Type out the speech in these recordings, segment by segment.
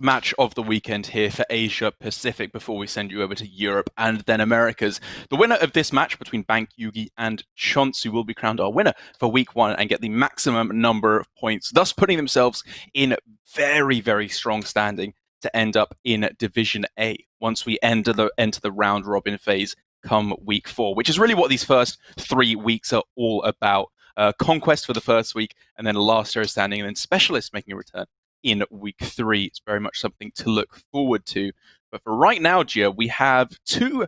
match of the weekend here for Asia Pacific before we send you over to Europe and then Americas. The winner of this match between Bankyugi and Che0nsu will be crowned our winner for week one and get the maximum number of points, thus putting themselves in very, very strong standing to end up in Division A once we enter the round robin phase come week 4, which is really what these first 3 weeks are all about. Conquest for the first week, and then last hero standing, and then specialists making a return in week 3. It's very much something to look forward to. But for right now, Gia, we have 2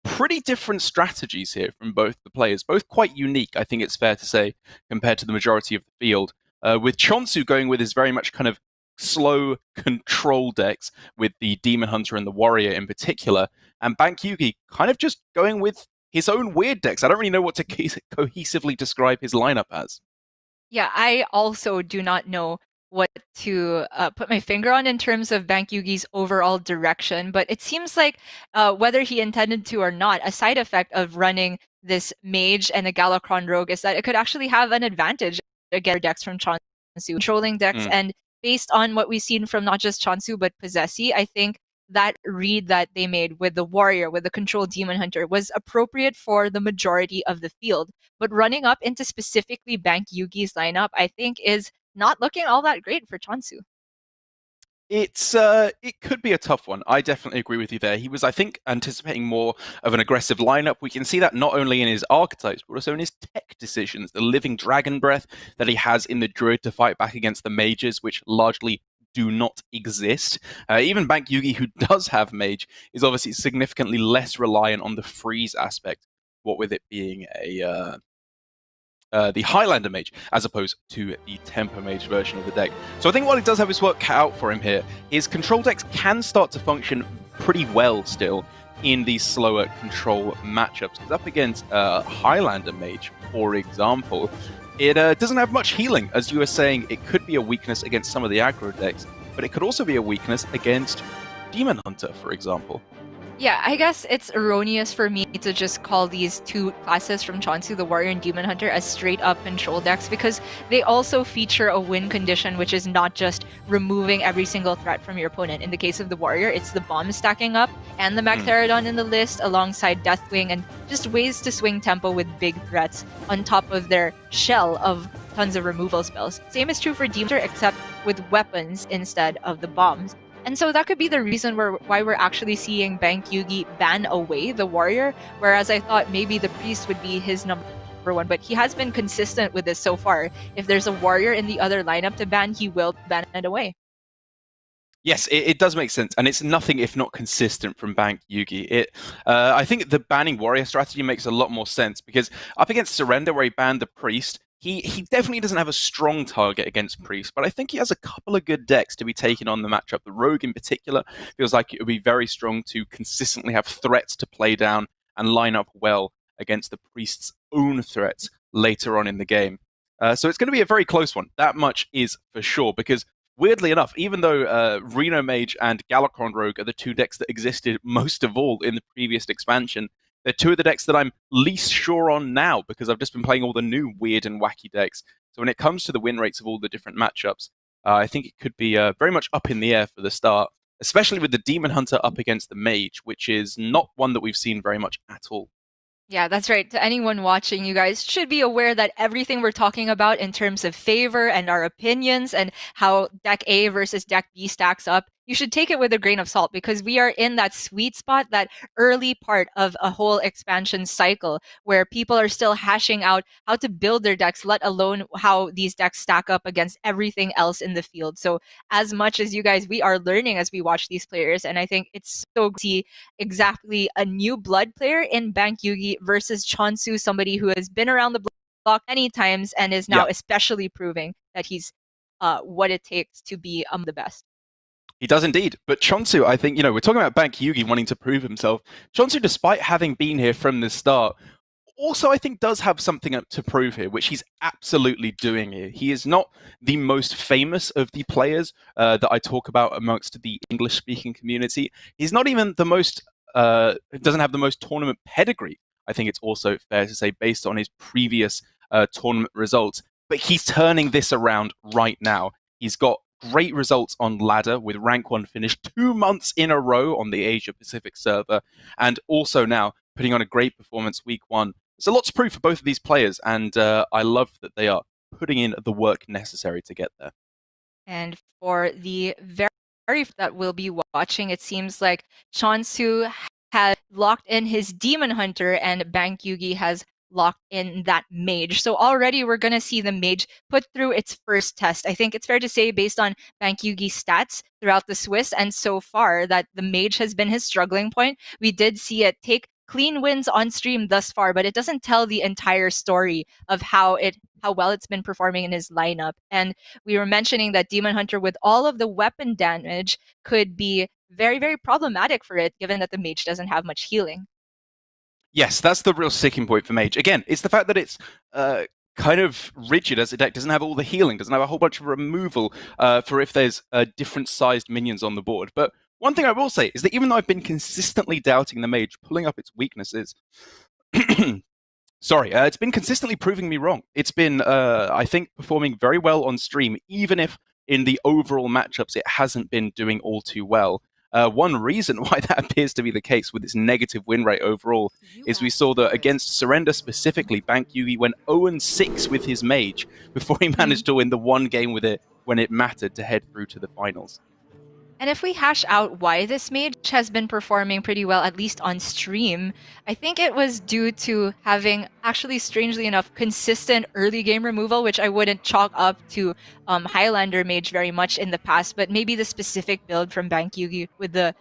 pretty different strategies here from both the players, both quite unique, I think it's fair to say, compared to the majority of the field. With Che0nsu going with his very much kind of slow control decks with the Demon Hunter and the Warrior in particular, and Bankyugi kind of just going with his own weird decks. I don't really know what to cohesively describe his lineup as. Yeah, I also do not know what to put my finger on in terms of Bankyugi's overall direction, but it seems like whether he intended to or not, a side effect of running this mage and a Galakrond rogue is that it could actually have an advantage against decks from Che0nsu, controlling decks. And based on what we've seen from not just Che0nsu but Possessi, I think that read that they made with the Warrior, with the Control Demon Hunter, was appropriate for the majority of the field. But running up into specifically Bankyugi's lineup, I think, is not looking all that great for Che0nsu. It could be a tough one. I definitely agree with you there. He was, I think, anticipating more of an aggressive lineup. We can see that not only in his archetypes, but also in his tech decisions. The living dragon breath that he has in the druid to fight back against the mages, which largely do not exist. Even Bankyugi, who does have mage, is obviously significantly less reliant on the freeze aspect, what with it being the Highlander mage, as opposed to the Tempo mage version of the deck. So I think while he does have his work cut out for him here, his control decks can start to function pretty well still in these slower control matchups. Because up against Highlander mage, for example, it doesn't have much healing. As you were saying, it could be a weakness against some of the aggro decks, but it could also be a weakness against Demon Hunter, for example. Yeah, I guess it's erroneous for me to just call these 2 classes from Che0nsu, the Warrior and Demon Hunter, as straight-up control decks, because they also feature a win condition, which is not just removing every single threat from your opponent. In the case of the Warrior, it's the bomb stacking up and the Magtheridon in the list, alongside Deathwing, and just ways to swing tempo with big threats on top of their shell of tons of removal spells. Same is true for Demon Hunter, except with weapons instead of the bombs. And so that could be the reason why we're actually seeing Bankyugi ban away the Warrior, whereas I thought maybe the Priest would be his number 1, but he has been consistent with this so far. If there's a Warrior in the other lineup to ban, he will ban it away. Yes, it does make sense, and it's nothing if not consistent from Bankyugi. I think the banning Warrior strategy makes a lot more sense, because up against Surrender, where he banned the Priest, he definitely doesn't have a strong target against Priest, but I think he has a couple of good decks to be taking on the matchup. The Rogue in particular feels like it would be very strong to consistently have threats to play down and line up well against the Priest's own threats later on in the game. So it's going to be a very close one. That much is for sure, because weirdly enough, even though Reno Mage and Galakrond Rogue are the 2 decks that existed most of all in the previous expansion, they're 2 of the decks that I'm least sure on now, because I've just been playing all the new weird and wacky decks. So when it comes to the win rates of all the different matchups, I think it could be very much up in the air for the start, especially with the Demon Hunter up against the Mage, which is not one that we've seen very much at all. Yeah, that's right. To anyone watching, you guys should be aware that everything we're talking about in terms of favor and our opinions and how deck A versus deck B stacks up, you should take it with a grain of salt, because we are in that sweet spot, that early part of a whole expansion cycle where people are still hashing out how to build their decks, let alone how these decks stack up against everything else in the field. So as much as you guys, we are learning as we watch these players, and I think it's so good to see exactly a new blood player in Bankyugi versus Che0nsu, somebody who has been around the block many times and is now especially proving that he's what it takes to be the best. He does indeed. But Che0nsu, I think, we're talking about Bankyugi wanting to prove himself. Che0nsu, despite having been here from the start, also I think does have something to prove here, which he's absolutely doing here. He is not the most famous of the players that I talk about amongst the English-speaking community. He's not even the most, doesn't have the most tournament pedigree, I think it's also fair to say, based on his previous tournament results. But he's turning this around right now. He's got great results on ladder with rank 1 finish 2 months in a row on the Asia Pacific server, and also now putting on a great performance week 1. There's a lot to prove for both of these players, and I love that they are putting in the work necessary to get there. And for the very that we'll be watching, it seems like Che0nsu has locked in his Demon Hunter and Bankyugi has locked in that mage. So already we're going to see the mage put through its first test. I think it's fair to say, based on Bankyugi's stats throughout the Swiss and so far, that the mage has been his struggling point. We did see it take clean wins on stream thus far, but it doesn't tell the entire story of how well it's been performing in his lineup. And we were mentioning that Demon Hunter, with all of the weapon damage, could be very, very problematic for it, given that the mage doesn't have much healing. Yes, that's the real sticking point for mage. Again, it's the fact that it's kind of rigid as a deck, doesn't have all the healing, doesn't have a whole bunch of removal for if there's different sized minions on the board. But one thing I will say is that even though I've been consistently doubting the mage, pulling up its weaknesses, sorry, it's been consistently proving me wrong. It's been, I think, performing very well on stream, even if in the overall matchups it hasn't been doing all too well. One reason why that appears to be the case with its negative win rate overall is we saw that against Surrender specifically, Bankyugi went 0-6 with his mage before he managed to win the one game with it when it mattered to head through to the finals. And if we hash out why this mage has been performing pretty well, at least on stream, I think it was due to having, actually strangely enough, consistent early game removal, which I wouldn't chalk up to Highlander mage very much in the past, but maybe the specific build from Bankyugi with the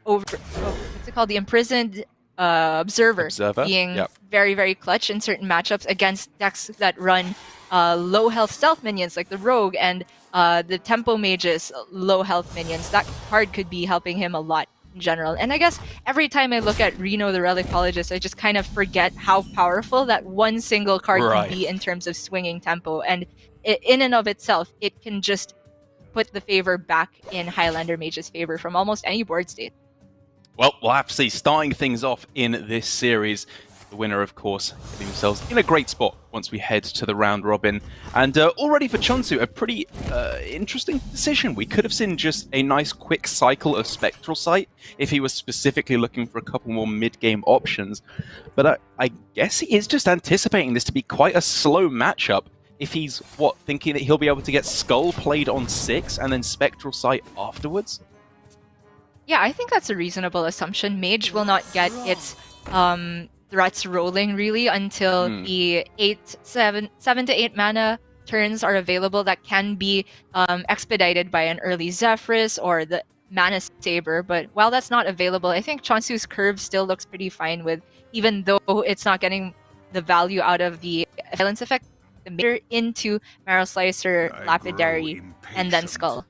what's it called? The Imprisoned Observer being very, very clutch in certain matchups against decks that run low health stealth minions like the Rogue and the Tempo Mage's low health minions. That card could be helping him a lot in general. And I guess every time I look at Reno the Relicologist, I just kind of forget how powerful that one single card can be in terms of swinging tempo. And in and of itself, it can just put the favor back in Highlander Mage's favor from almost any board state. Well, we'll have to see. Starting things off in this series, the winner, of course, getting themselves in a great spot once we head to the round robin. And already for Che0nsu, a pretty interesting decision. We could have seen just a nice quick cycle of Spectral Sight if he was specifically looking for a couple more mid-game options. But I guess he is just anticipating this to be quite a slow matchup if he's, thinking that he'll be able to get Skull played on 6 and then Spectral Sight afterwards? Yeah, I think that's a reasonable assumption. Mage will not get its threats rolling really until the 7 to 8 mana turns are available that can be expedited by an early Zephrys or the Mana Saber. But while that's not available, I think Che0nsu's curve still looks pretty fine with, even though it's not getting the value out of the Silence effect, the meter into Marrow Slicer, Lapidary, and then Skull.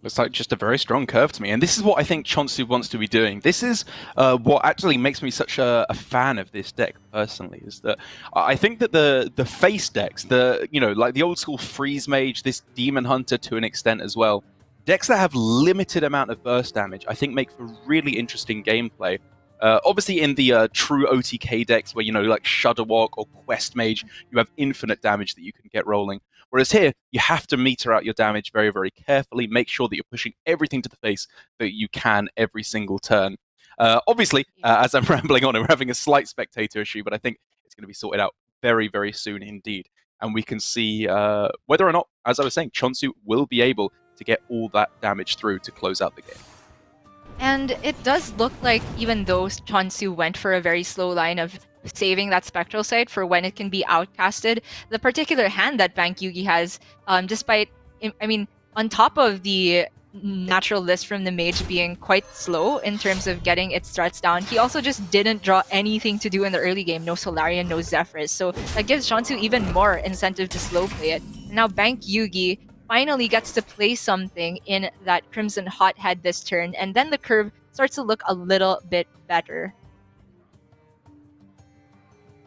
Looks like just a very strong curve to me. And this is what I think Che0nsu wants to be doing. This is what actually makes me such a fan of this deck, personally, is that I think that the face decks, like the old school Freeze Mage, this Demon Hunter to an extent as well, decks that have limited amount of burst damage, I think make for really interesting gameplay. Obviously in the true OTK decks where, like Shudderwalk or Quest Mage, you have infinite damage that you can get rolling. Whereas here, you have to meter out your damage very, very carefully, make sure that you're pushing everything to the face that you can every single turn. Obviously, as I'm rambling on, we're having a slight spectator issue, but I think it's going to be sorted out very, very soon indeed. And we can see whether or not, as I was saying, Che0nsu will be able to get all that damage through to close out the game. And it does look like, even though Che0nsu went for a very slow line of saving that Spectral Sight for when it can be outcasted, the particular hand that Bankyugi has, despite, on top of the natural list from the mage being quite slow in terms of getting its threats down, he also just didn't draw anything to do in the early game. No Solarian, no Zephrys. So that gives Che0nsu even more incentive to slow play it. And now Bankyugi finally gets to play something in that Crimson Hothead this turn, and then the curve starts to look a little bit better.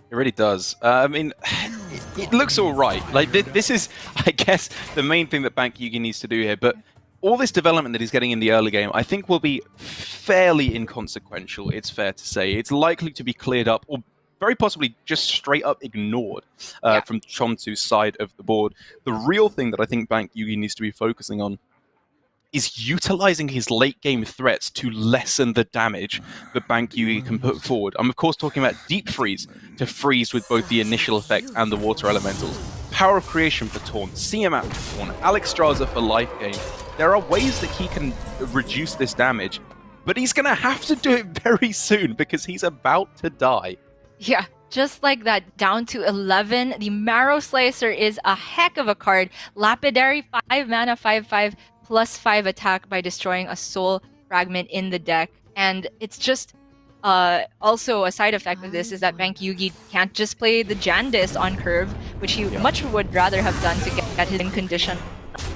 It really does. It looks all right. Like this is, I guess, the main thing that Bankyugi needs to do here. But all this development that he's getting in the early game, I think, will be fairly inconsequential. It's fair to say it's likely to be cleared up, or very possibly just straight up ignored Yeah. from Che0nsu's side of the board. The real thing that I think Bankyugi needs to be focusing on is utilizing his late game threats to lessen the damage that Bankyugi can put forward. I'm of course talking about Deep Freeze to freeze with both the initial effect and the water elementals, Power of Creation for taunt, CMAP for taunt, Alexstrasza for life gain. There are ways that he can reduce this damage, but he's going to have to do it very soon because he's about to die. Yeah, just like that, down to 11. The Marrow Slicer is a heck of a card. Lapidary, 5 mana, 5/5, +5 attack by destroying a soul fragment in the deck. And it's just also a side effect of this is that Bankyugi can't just play the Jandis on curve, which he much would rather have done to get his win condition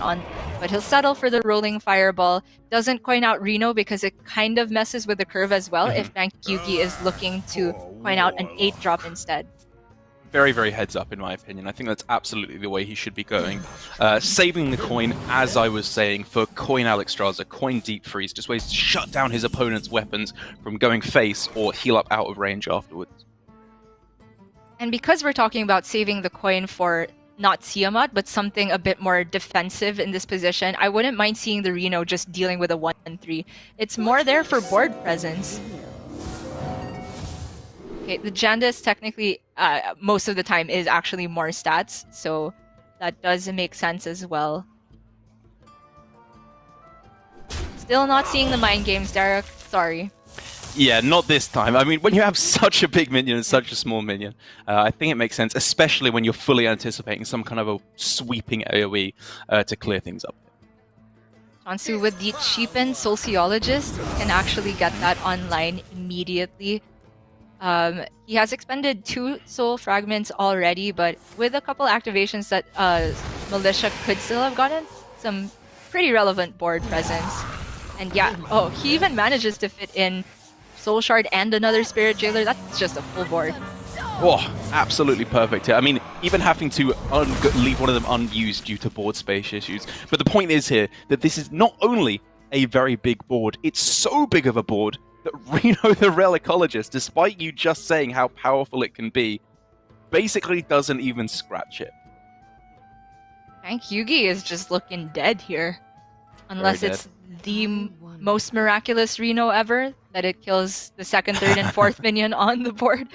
on. But he'll settle for the rolling fireball. Doesn't coin out Reno because it kind of messes with the curve as well if Bankyugi is looking to coin out an 8-drop instead. Very, very heads up in my opinion. I think that's absolutely the way he should be going. Saving the coin, as I was saying, for coin Alexstrasza, coin Deep Freeze, just ways to shut down his opponent's weapons from going face or heal up out of range afterwards. And because we're talking about saving the coin for not Tiamat, but something a bit more defensive in this position, I wouldn't mind seeing the Reno just dealing with a 1-3. It's more there for board presence. Okay, the Jandis technically, most of the time, is actually more stats, so that does make sense as well. Still not seeing the mind games, Derek. Sorry. Yeah, not this time. I mean, when you have such a big minion and such a small minion, I think it makes sense, especially when you're fully anticipating some kind of a sweeping AoE to clear things up. Che0nsu with the cheapened Sociologist can actually get that online immediately. He has expended 2 soul fragments already, but with a couple activations that Militia could still have gotten some pretty relevant board presence. And yeah, oh, he even manages to fit in Soul Shard and another Spirit Jailer. That's just a full board. Oh, absolutely perfect. I mean, even having to leave one of them unused due to board space issues. But the point is here that this is not only a very big board, it's so big of a board that Reno the Relicologist, despite you just saying how powerful it can be, basically doesn't even scratch it. Bankyugi is just looking dead here. Unless it's the most miraculous Reno ever, that it kills the 2nd, 3rd, and 4th minion on the board.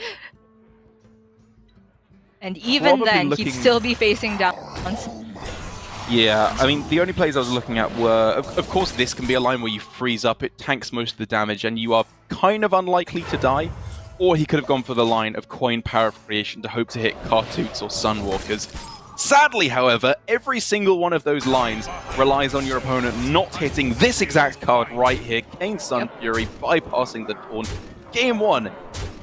And even Probably then, he'd still be facing down. Yeah, I mean, the only plays I was looking at were, of course, this can be a line where you freeze up, it tanks most of the damage, and you are kind of unlikely to die. Or he could have gone for the line of coin Power of Creation to hope to hit Cartoots or Sunwalkers. Sadly, however, every single one of those lines relies on your opponent not hitting this exact card right here, Kane Sun Fury, bypassing the taunt. Game 1,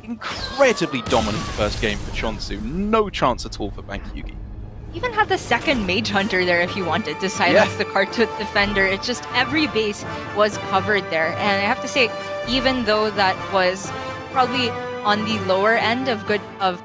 incredibly dominant first game for Che0nsu, no chance at all for Bankyugi. Even had the 2nd Mage Hunter there if you wanted to silence the Cartoot Defender. It's just every base was covered there. And I have to say, even though that was probably on the lower end of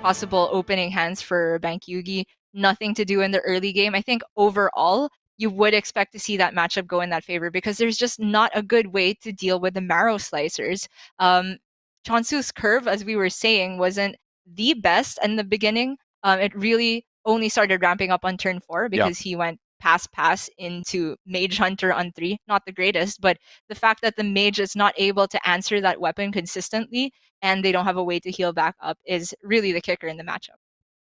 possible opening hands for Bankyugi, nothing to do in the early game, I think overall, you would expect to see that matchup go in that favor because there's just not a good way to deal with the Marrow Slicers. Che0nsu's curve, as we were saying, wasn't the best in the beginning. It really only started ramping up on turn 4 because he went pass into Mage Hunter on 3. Not the greatest, but the fact that the Mage is not able to answer that weapon consistently and they don't have a way to heal back up is really the kicker in the matchup.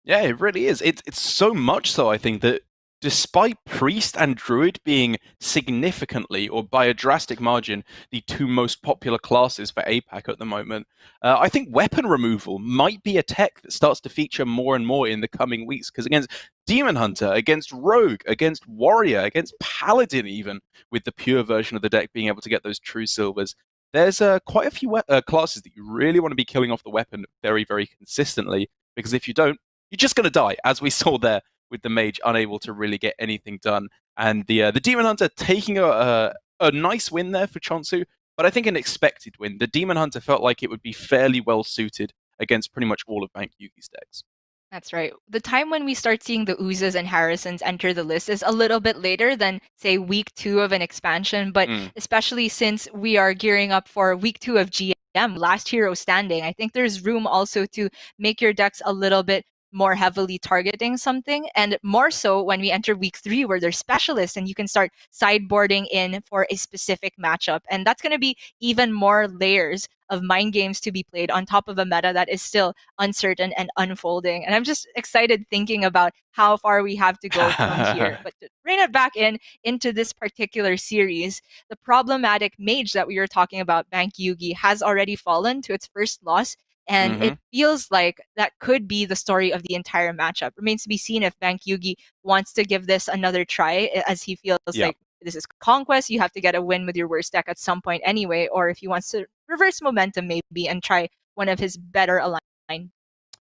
Yeah, it really is. It's so much so, I think, that despite Priest and Druid being significantly, or by a drastic margin, the 2 most popular classes for APAC at the moment, I think weapon removal might be a tech that starts to feature more and more in the coming weeks, because against Demon Hunter, against Rogue, against Warrior, against Paladin even, with the pure version of the deck being able to get those true silvers, there's quite a few classes that you really want to be killing off the weapon very, very consistently, because if you don't, you're just going to die, as we saw there with the Mage unable to really get anything done. And the Demon Hunter taking a nice win there for Che0nsu, but I think an expected win. The Demon Hunter felt like it would be fairly well suited against pretty much all of Bankyugi's decks. That's right. The time when we start seeing the Oozes and Harrisons enter the list is a little bit later than, say, week 2 of an expansion, but especially since we are gearing up for week 2 of GM. last hero standing. I think there's room also to make your decks a little bit more heavily targeting something, and more so when we enter week 3 where there's specialists and you can start sideboarding in for a specific matchup, and that's going to be even more layers of mind games to be played on top of a meta that is still uncertain and unfolding. And I'm just excited thinking about how far we have to go from here. But to bring it back into this particular series, the problematic mage that we were talking about, Bankyugi, has already fallen to its first loss. And it feels like that could be the story of the entire matchup. Remains to be seen if Bankyugi wants to give this another try, as he feels like this is conquest. You have to get a win with your worst deck at some point anyway, or if he wants to reverse momentum maybe and try one of his better aligned.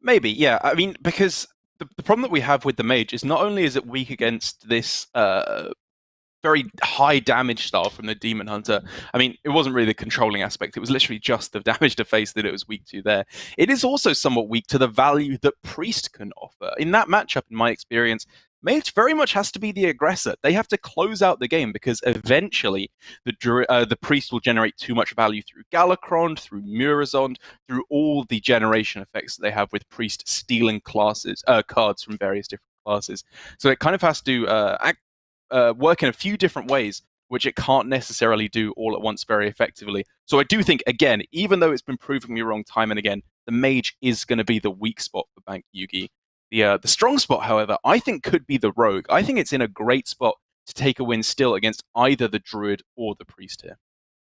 Maybe, yeah. I mean, because the problem that we have with the mage is not only is it weak against this very high damage style from the Demon Hunter. I mean, it wasn't really the controlling aspect. It was literally just the damage to face that it was weak to there. It is also somewhat weak to the value that Priest can offer. In that matchup, in my experience, Mage very much has to be the aggressor. They have to close out the game because eventually the Priest will generate too much value through Galakron, through Murazond, through all the generation effects that they have with Priest stealing cards from various different classes. So it kind of has to work in a few different ways, which it can't necessarily do all at once very effectively. So I do think, again, even though it's been proving me wrong time and again, the mage is going to be the weak spot for Bankyugi. The strong spot, however, I think could be the rogue. I think it's in a great spot to take a win still against either the druid or the priest here.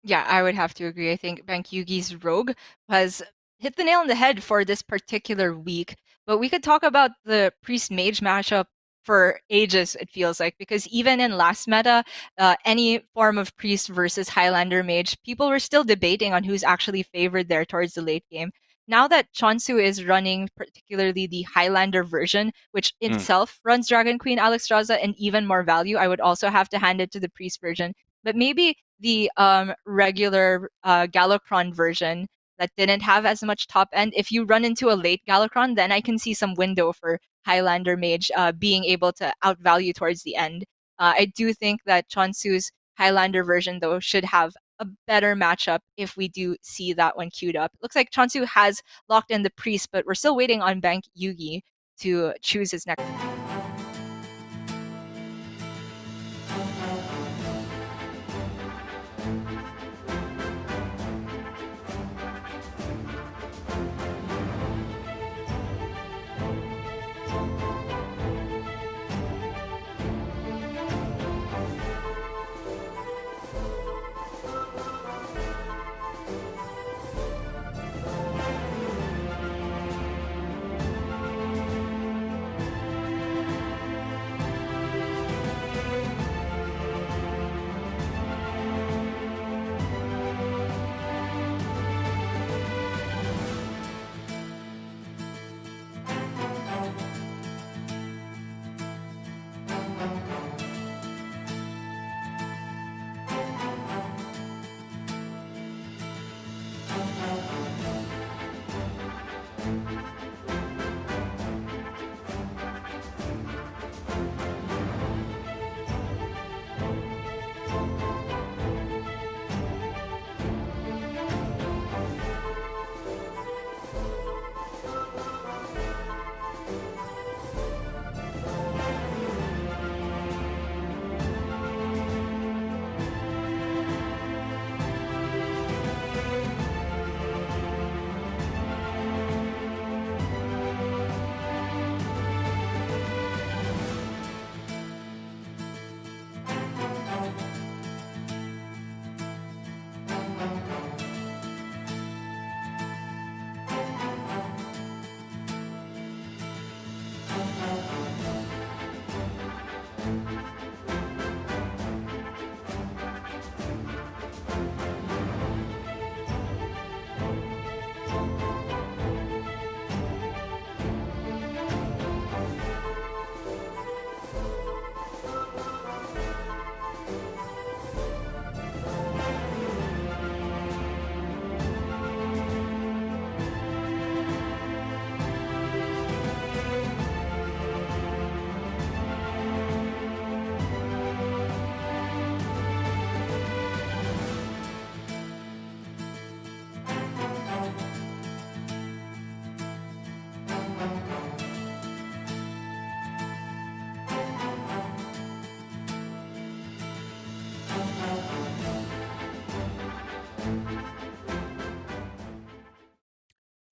Yeah, I would have to agree. I think Bankyugi's rogue has hit the nail on the head for this particular week. But we could talk about the priest mage matchup for ages, it feels like, because even in last meta, any form of priest versus Highlander mage, people were still debating on who's actually favored there towards the late game. Now that Che0nsu is running particularly the Highlander version, which itself runs Dragon Queen Alexstrasza and even more value, I would also have to hand it to the priest version. But maybe the regular Galakron version that didn't have as much top end, if you run into a late Galakron, then I can see some window for Highlander Mage being able to outvalue towards the end. I do think that Che0nsu's Highlander version, though, should have a better matchup if we do see that one queued up. Looks like Che0nsu has locked in the priest, but we're still waiting on Bankyugi to choose his next.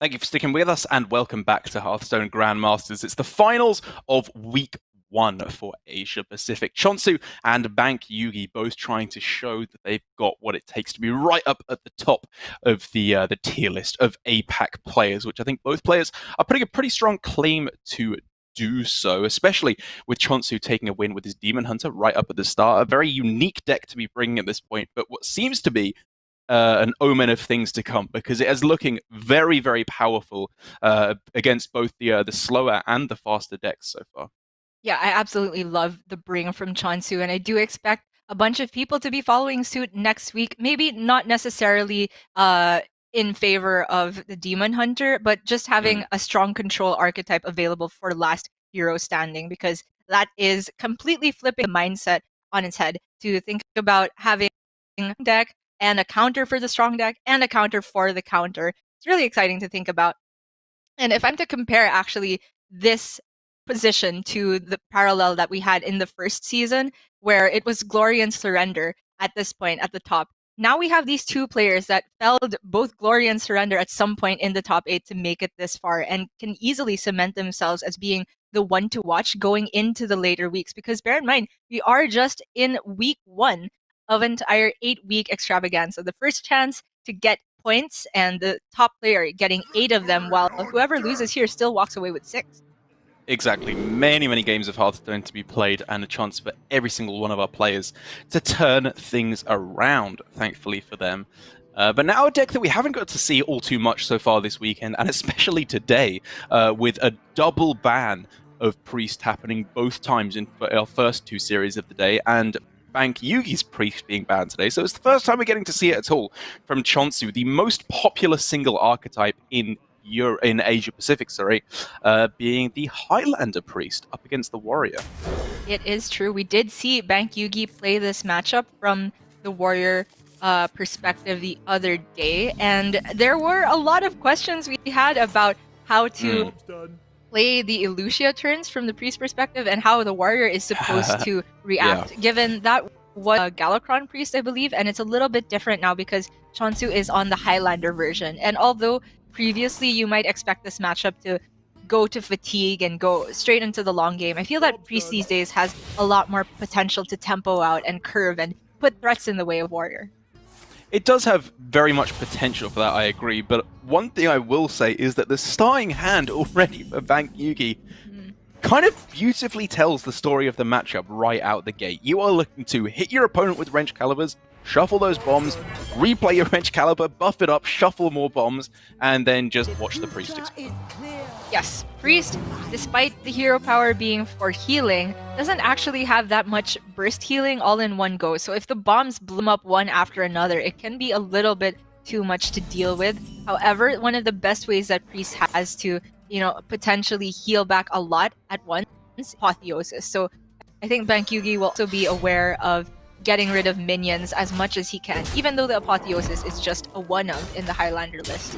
Thank you for sticking with us, and welcome back to Hearthstone Grandmasters. It's the finals of Week 1 for Asia Pacific. Che0nsu and Bankyugi both trying to show that they've got what it takes to be right up at the top of the tier list of APAC players, which I think both players are putting a pretty strong claim to do so, especially with Che0nsu taking a win with his Demon Hunter right up at the start. A very unique deck to be bringing at this point, but what seems to be an omen of things to come, because it is looking very, very powerful against both the slower and the faster decks so far. Yeah, I absolutely love the bring from Che0nsu, and I do expect a bunch of people to be following suit next week. Maybe not necessarily in favor of the Demon Hunter, but just having a strong control archetype available for last hero standing, because that is completely flipping the mindset on its head to think about having a deck and a counter for the strong deck and a counter for the counter. It's really exciting to think about. And if I'm to compare actually this position to the parallel that we had in the first season, where it was Glory and Surrender at this point at the top, now we have these two players that felled both Glory and Surrender at some point in the top 8 to make it this far, and can easily cement themselves as being the one to watch going into the later weeks. Because bear in mind, we are just in week 1 of an entire 8-week extravaganza. The first chance to get points, and the top player getting 8 of them, while whoever loses here still walks away with 6. Exactly. Many, many games of Hearthstone to be played, and a chance for every single one of our players to turn things around, thankfully for them. But now a deck that we haven't got to see all too much so far this weekend, and especially today, with a double ban of Priest happening both times in our first 2 series of the day, and Bankyugi's Priest being banned today. So it's the first time we're getting to see it at all from Che0nsu, the most popular single archetype in Asia Pacific, being the Highlander Priest up against the Warrior. It is true. We did see Bankyugi play this matchup from the Warrior perspective the other day, and there were a lot of questions we had about how to play the Elucia turns from the Priest perspective, and how the Warrior is supposed to react, given that was a Galakrond Priest, I believe, and it's a little bit different now because Che0nsu is on the Highlander version. And although previously you might expect this matchup to go to fatigue and go straight into the long game, I feel that Priest these days has a lot more potential to tempo out and curve and put threats in the way of Warrior. It does have very much potential for that, I agree, but one thing I will say is that the starting hand already for Bankyugi kind of beautifully tells the story of the matchup right out the gate. You are looking to hit your opponent with Wrench Calibers, shuffle those bombs, replay your Wrench Caliber, buff it up, shuffle more bombs, and then just watch the Priest explode. Yes, Priest, despite the hero power being for healing, doesn't actually have that much burst healing all in one go. So if the bombs bloom up one after another, it can be a little bit too much to deal with. However, one of the best ways that Priest has to, potentially heal back a lot at once, Apotheosis. So I think Bankyugi will also be aware of getting rid of minions as much as he can, even though the Apotheosis is just a one-of in the Highlander list.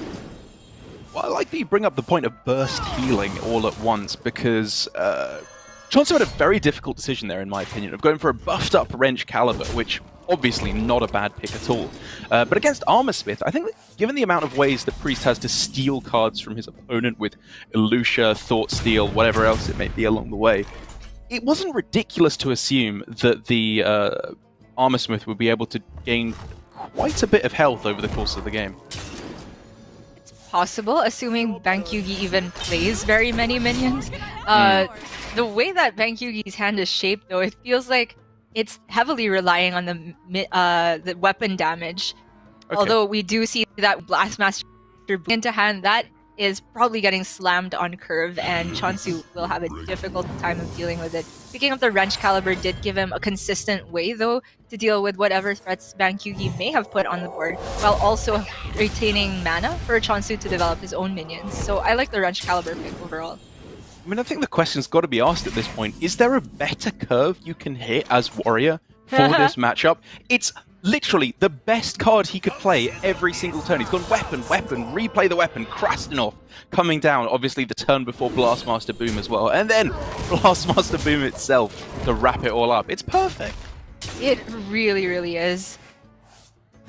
Well, I like that you bring up the point of burst healing all at once, because Che0nsu had a very difficult decision there, in my opinion, of going for a buffed up Wrench Caliber, which obviously not a bad pick at all. But against Armorsmith, I think that given the amount of ways that Priest has to steal cards from his opponent with Elucia, Thought Steal, whatever else it may be along the way, it wasn't ridiculous to assume that the Armorsmith would be able to gain quite a bit of health over the course of the game. It's possible, assuming Bankyugi even plays very many minions. The way that Bankyugi's hand is shaped, though, it feels like it's heavily relying on the weapon damage. Okay. Although we do see that Blastmaster into hand, that is probably getting slammed on curve, and Che0nsu will have a difficult time of dealing with it. Picking up the Wrench Caliber did give him a consistent way, though, to deal with whatever threats Bankyugi may have put on the board, while also retaining mana for Che0nsu to develop his own minions. So I like the Wrench Caliber pick overall. I mean, I think the question's got to be asked at this point. Is there a better curve you can hit as Warrior for this matchup? It's literally the best card he could play every single turn. He's gone weapon, replay the weapon, Krasnov coming down, obviously the turn before Blastmaster Boom as well, and then Blastmaster Boom itself to wrap it all up. It's perfect. It really, really is.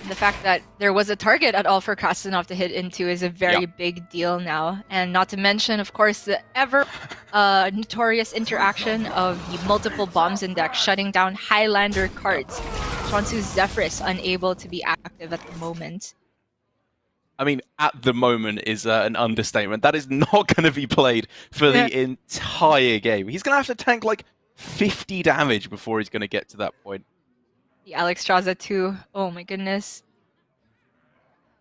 The fact that there was a target at all for Krastenov to hit into is a very big deal now. And not to mention, of course, the ever notorious interaction of the multiple bombs index shutting down Highlander cards. Che0nsu's Zephyrus unable to be active at the moment. I mean, at the moment is an understatement. That is not going to be played for the entire game. He's going to have to tank like 50 damage before he's going to get to that point. The Alexstrasza too. Oh my goodness.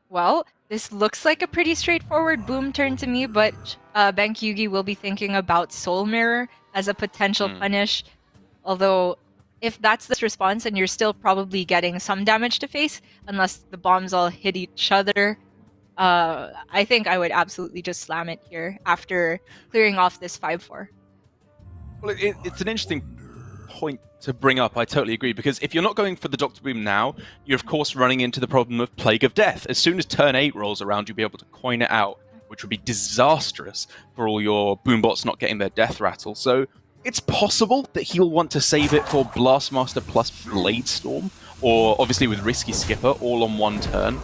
Well, this looks like a pretty straightforward boom turn to me, but Bankyugi will be thinking about Soul Mirror as a potential punish. Although, if that's this response and you're still probably getting some damage to face, unless the bombs all hit each other, I think I would absolutely just slam it here after clearing off this 5-4. Well, it's an interesting point to bring up. I totally agree, because if you're not going for the Dr. Boom now, you're of course running into the problem of Plague of Death. As soon as turn 8 rolls around, you'll be able to coin it out, which would be disastrous for all your boombots not getting their death rattle. So it's possible that he'll want to save it for Blastmaster plus Blade Storm, or obviously with Risky Skipper, all on one turn.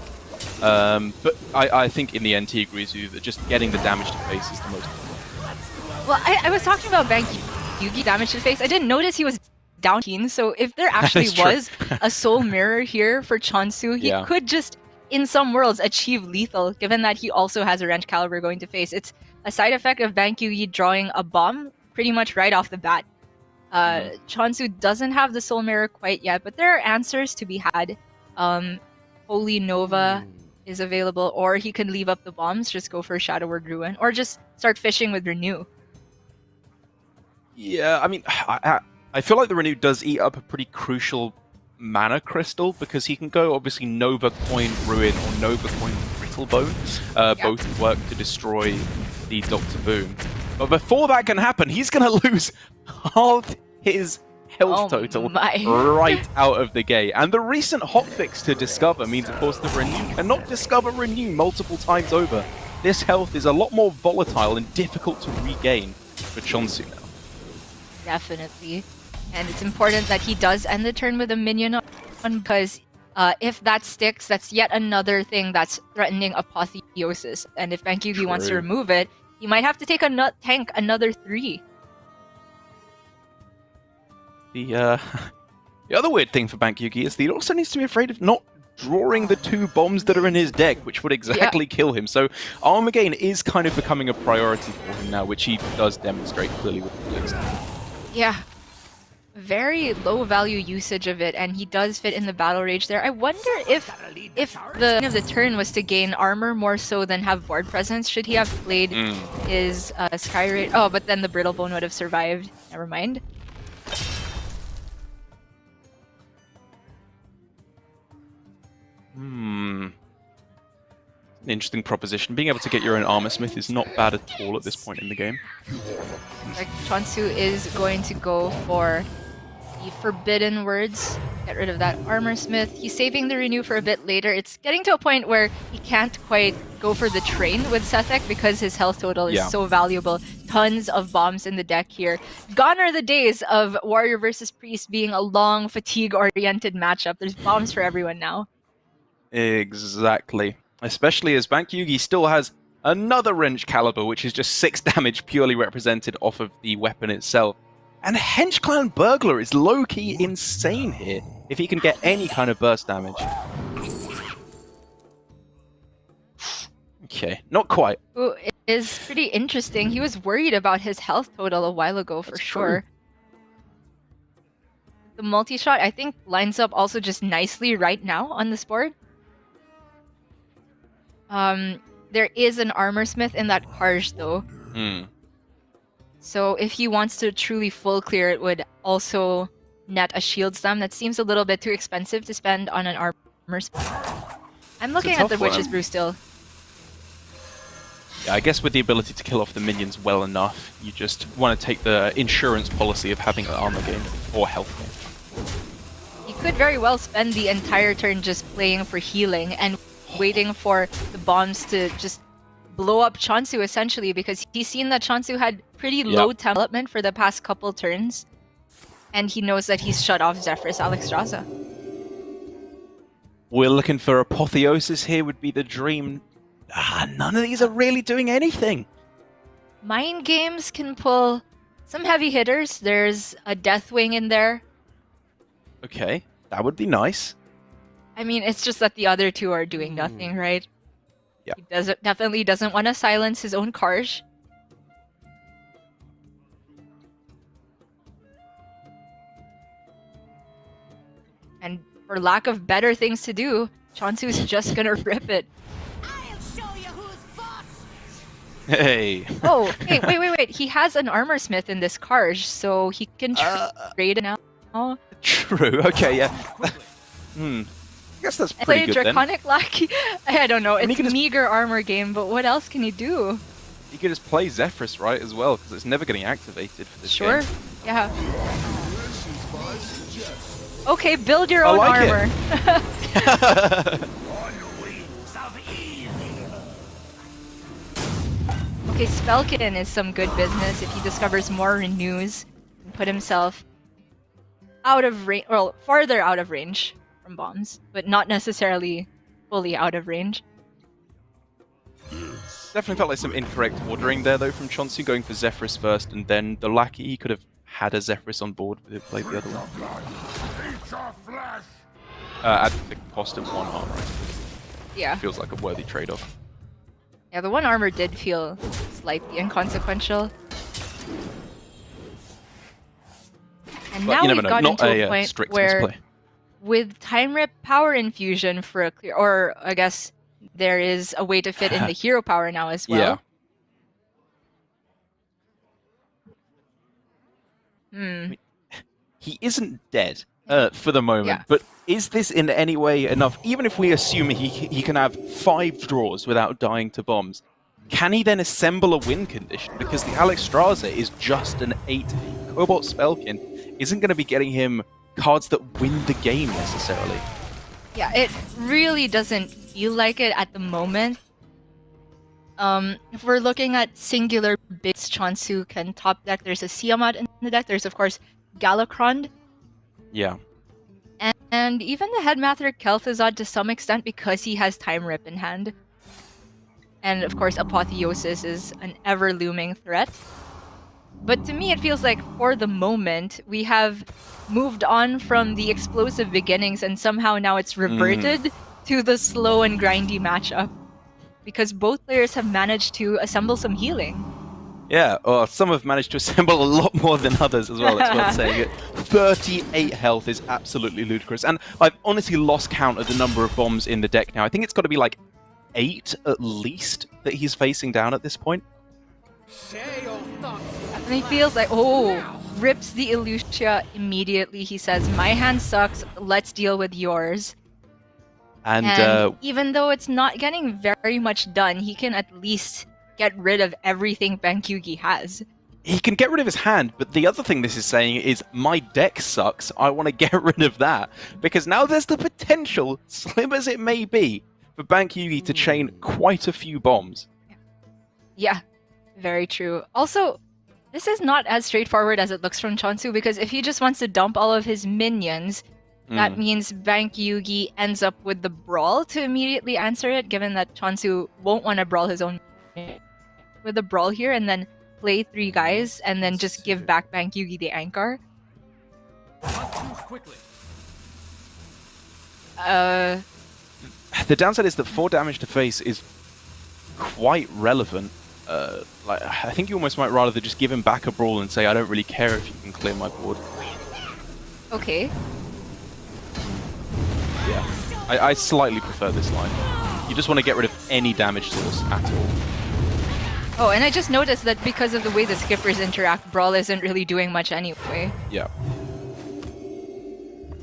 But I think in the end he agrees with you that just getting the damage to face is the most important. Well, I was talking about Bankyugi damage to face. I didn't notice he was down 18, so if there actually was a Soul Mirror here for Che0nsu, he could just, in some worlds, achieve lethal, given that he also has a Wrench Caliber going to face. It's a side effect of Bankyugi drawing a bomb pretty much right off the bat. Che0nsu doesn't have the Soul Mirror quite yet, but there are answers to be had. Holy Nova is available, or he can leave up the bombs, just go for Shadow Word Ruin, or just start fishing with Renew. Yeah, I mean, I feel like the Renew does eat up a pretty crucial mana crystal, because he can go obviously Nova Coin Ruin or Nova Coin Brittlebone. Both work to destroy the Dr. Boom. But before that can happen, he's going to lose half his health total right out of the gate. And the recent hotfix to Discover means, of course, the Renew cannot Discover Renew multiple times over. This health is a lot more volatile and difficult to regain for Che0nsu now. Definitely. And it's important that he does end the turn with a minion on, because if that sticks, that's yet another thing that's threatening Apotheosis. And if Bankyugi wants to remove it, he might have to take tank another 3. The other weird thing for Bankyugi is that he also needs to be afraid of not drawing the 2 bombs that are in his deck, which would exactly kill him. So Armageddon is kind of becoming a priority for him now, which he does demonstrate clearly with the list. Yeah. Very low value usage of it, and he does fit in the battle rage there. I wonder if the end of the turn was to gain armor more so than have board presence, should he have played his Skyrate? Oh, but then the Brittlebone would have survived. Never mind. An interesting proposition. Being able to get your own Armor Smith is not bad at all at this point in the game. Like, Che0nsu is going to go for the Forbidden Words. Get rid of that Armor Smith. He's saving the Renew for a bit later. It's getting to a point where he can't quite go for the Train with Sethek because his health total is so valuable. Tons of bombs in the deck here. Gone are the days of Warrior versus Priest being a long, fatigue-oriented matchup. There's bombs for everyone now. Exactly. Especially as Bankyugi still has another Wrench Caliber, which is just 6 damage purely represented off of the weapon itself. And Hench Clan Burglar is low-key insane here, if he can get any kind of burst damage. Okay, not quite. Ooh, it is pretty interesting. He was worried about his health total a while ago, for sure. The multi-shot, I think, lines up also just nicely right now on this board. There is an Armor Smith in that Karj, though. So if he wants to truly full clear, it would also net a Shield Slam. That seems a little bit too expensive to spend on an Armor Smith. I'm looking at the Witch's Brew still. Yeah, I guess with the ability to kill off the minions well enough, you just want to take the insurance policy of having an armor gain or health gain. He could very well spend the entire turn just playing for healing and waiting for the bombs to just blow up Che0nsu, essentially, because he's seen that Che0nsu had pretty low development for the past couple turns, and he knows that he's shut off Zephyrus Alexstrasza. We're looking for Apotheosis here would be the dream. None of these are really doing anything. Mind Games can pull some heavy hitters. There's a Deathwing in there. Okay, that would be nice. I mean, it's just that the other two are doing nothing, right? Yeah. He definitely doesn't want to silence his own Karsh. And for lack of better things to do, Che0nsu's just gonna rip it. I'll show you who's boss. Hey. Oh, hey, wait. He has an armor smith in this Karsh, so he can trade it now. True. Okay. Yeah. I guess that's I pretty played good Draconic Lackey. I don't know. And he It's a can just- meager armor game, but what else can he do? then. You could just play Zephyrus, right, as well, because it's never getting activated for this Sure. game. Yeah. Okay, build your I own like it. armor. Okay, Spelkin is some good business if he discovers more renews and put himself out of range, well, farther out of range from bombs, but not necessarily fully out of range. Definitely felt like some incorrect ordering there, though, from Che0nsu, going for Zephyrus first and then the Lackey. He could have had a Zephyrus on board, but it played the other one. At the cost of one armor, Yeah. feels like a worthy trade-off. Yeah, the one armor did feel slightly inconsequential. And But now you never we've know, gotten not to a a point strict where, misplay. with Time Rip Power Infusion for a clear, or I guess there is a way to fit in the hero power now as well. Yeah. Hmm. He isn't dead for the moment, Yeah. but is this in any way enough? Even if we assume he can have 5 draws without dying to bombs, can he then assemble a win condition? Because the Alexstrasza is just an 8. Cobalt Spellkin isn't going to be getting him cards that win the game necessarily. Yeah, it really doesn't feel like it at the moment. If we're looking at singular bits, Che0nsu can top deck. There's a Siamat in the deck. There's, of course, Galakrond. Yeah. And even the Headmaster Kel'Thuzad to some extent because he has Time Rip in hand. And of course, Apotheosis is an ever-looming threat. But to me, it feels like for the moment, we have moved on from the explosive beginnings and somehow now it's reverted to the slow and grindy matchup. Because both players have managed to assemble some healing. Yeah, or some have managed to assemble a lot more than others as well, it's worth saying it. 38 health is absolutely ludicrous. And I've honestly lost count of the number of bombs in the deck now. I think it's got to be like 8 at least that he's facing down at this point. And he feels like, rips the Elucia immediately. He says, my hand sucks, let's deal with yours. And even though it's not getting very much done, he can at least get rid of everything Bankyugi has. he can get rid of his hand, but the other thing this is saying is, my deck sucks, I want to get rid of that. Because now there's the potential, slim as it may be, for Bankyugi to chain quite a few bombs. Yeah, very true. Also, this is not as straightforward as it looks from Che0nsu, because if he just wants to dump all of his minions, that means Bankyugi ends up with the Brawl to immediately answer it, given that Che0nsu won't want to brawl his own with the Brawl here, and then play 3 guys, and then just give back Bankyugi the Ankar. The downside is that 4 damage to face is quite relevant. I think you almost might rather just give him back a Brawl and say, I don't really care if you can clear my board. Okay. Yeah, I slightly prefer this line. You just want to get rid of any damage source at all. Oh, and I just noticed that because of the way the skippers interact, Brawl isn't really doing much anyway. Yeah.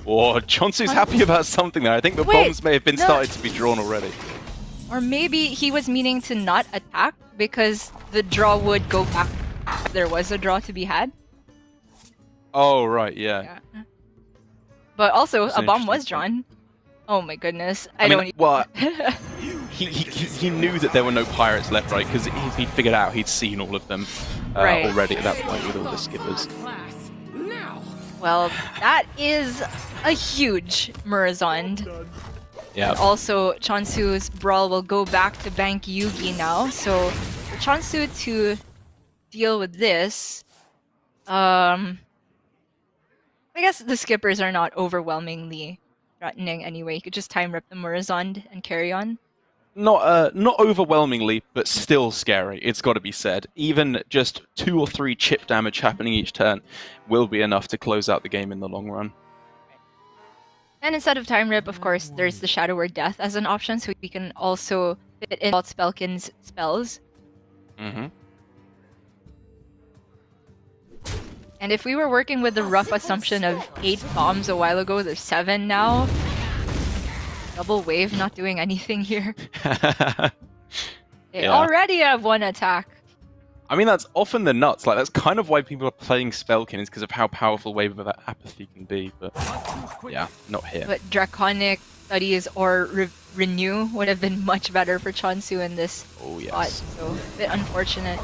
Oh, Che0nsu's happy about something there. I think the Wait, bombs may have been no. started to be drawn already. Or maybe he was meaning to not attack because the draw would go back if there was a draw to be had. Oh, right, yeah. But also, That's a an bomb was interesting point. drawn. Oh my goodness. I mean, don't... well, he knew that there were no pirates left, right? Because he'd figured out he'd seen all of them Right. already at that point with all the skippers. Well, that is a huge Murazond. Yeah. And also, Che0nsu's brawl will go back to Bankyugi now. So for Che0nsu to deal with this, I guess the skippers are not overwhelmingly threatening anyway. You could just time rip the Murazond and carry on. Not overwhelmingly, but still scary. It's got to be said. Even just 2 or 3 chip damage happening each turn will be enough to close out the game in the long run. And instead of time rip, of course, there's the Shadow Word Death as an option, so we can also fit in all Spellkin's spells. Mm-hmm. And if we were working with the rough assumption of 8 bombs a while ago, there's 7 now. Double wave not doing anything here. They already have 1 attack. I mean, that's often the nuts. Like, that's kind of why people are playing Spellkin, is because of how powerful Wave of Apathy can be. But yeah, not here. But Draconic Studies or Renew would have been much better for Che0nsu in this spot. So, a bit unfortunate.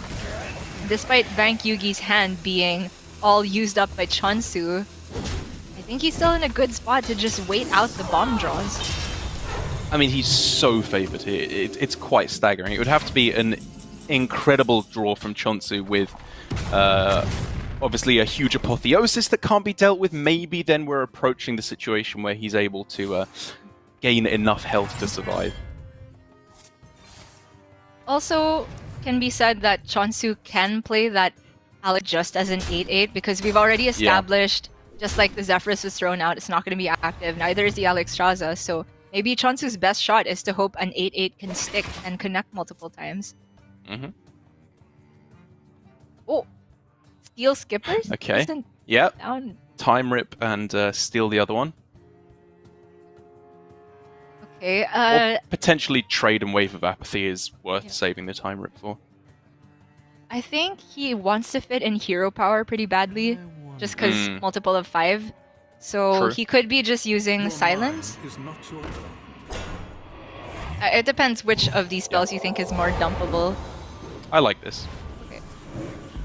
Despite Bankyugi's hand being all used up by Che0nsu, I think he's still in a good spot to just wait out the bomb draws. I mean, he's so favored here. It's quite staggering. It would have to be an incredible draw from Che0nsu with obviously a huge apotheosis that can't be dealt with. Maybe then we're approaching the situation where he's able to gain enough health to survive. Also, can be said that Che0nsu can play that Alex just as an 8-8 because we've already established, just like the Zephyrus was thrown out, it's not going to be active. Neither is the Alexstrasza. So maybe Che0nsu's best shot is to hope an 8-8 can stick and connect multiple times. Mm-hmm. Oh, steal skippers? Okay. Isn't Yep. down. Time rip and steal the other one. Okay. Or potentially trade and Wave of Apathy is worth saving the time rip for. I think he wants to fit in hero power pretty badly, just because multiple of 5. So he could be just using silence. It depends which of these spells you think is more dumpable. I like this. Okay.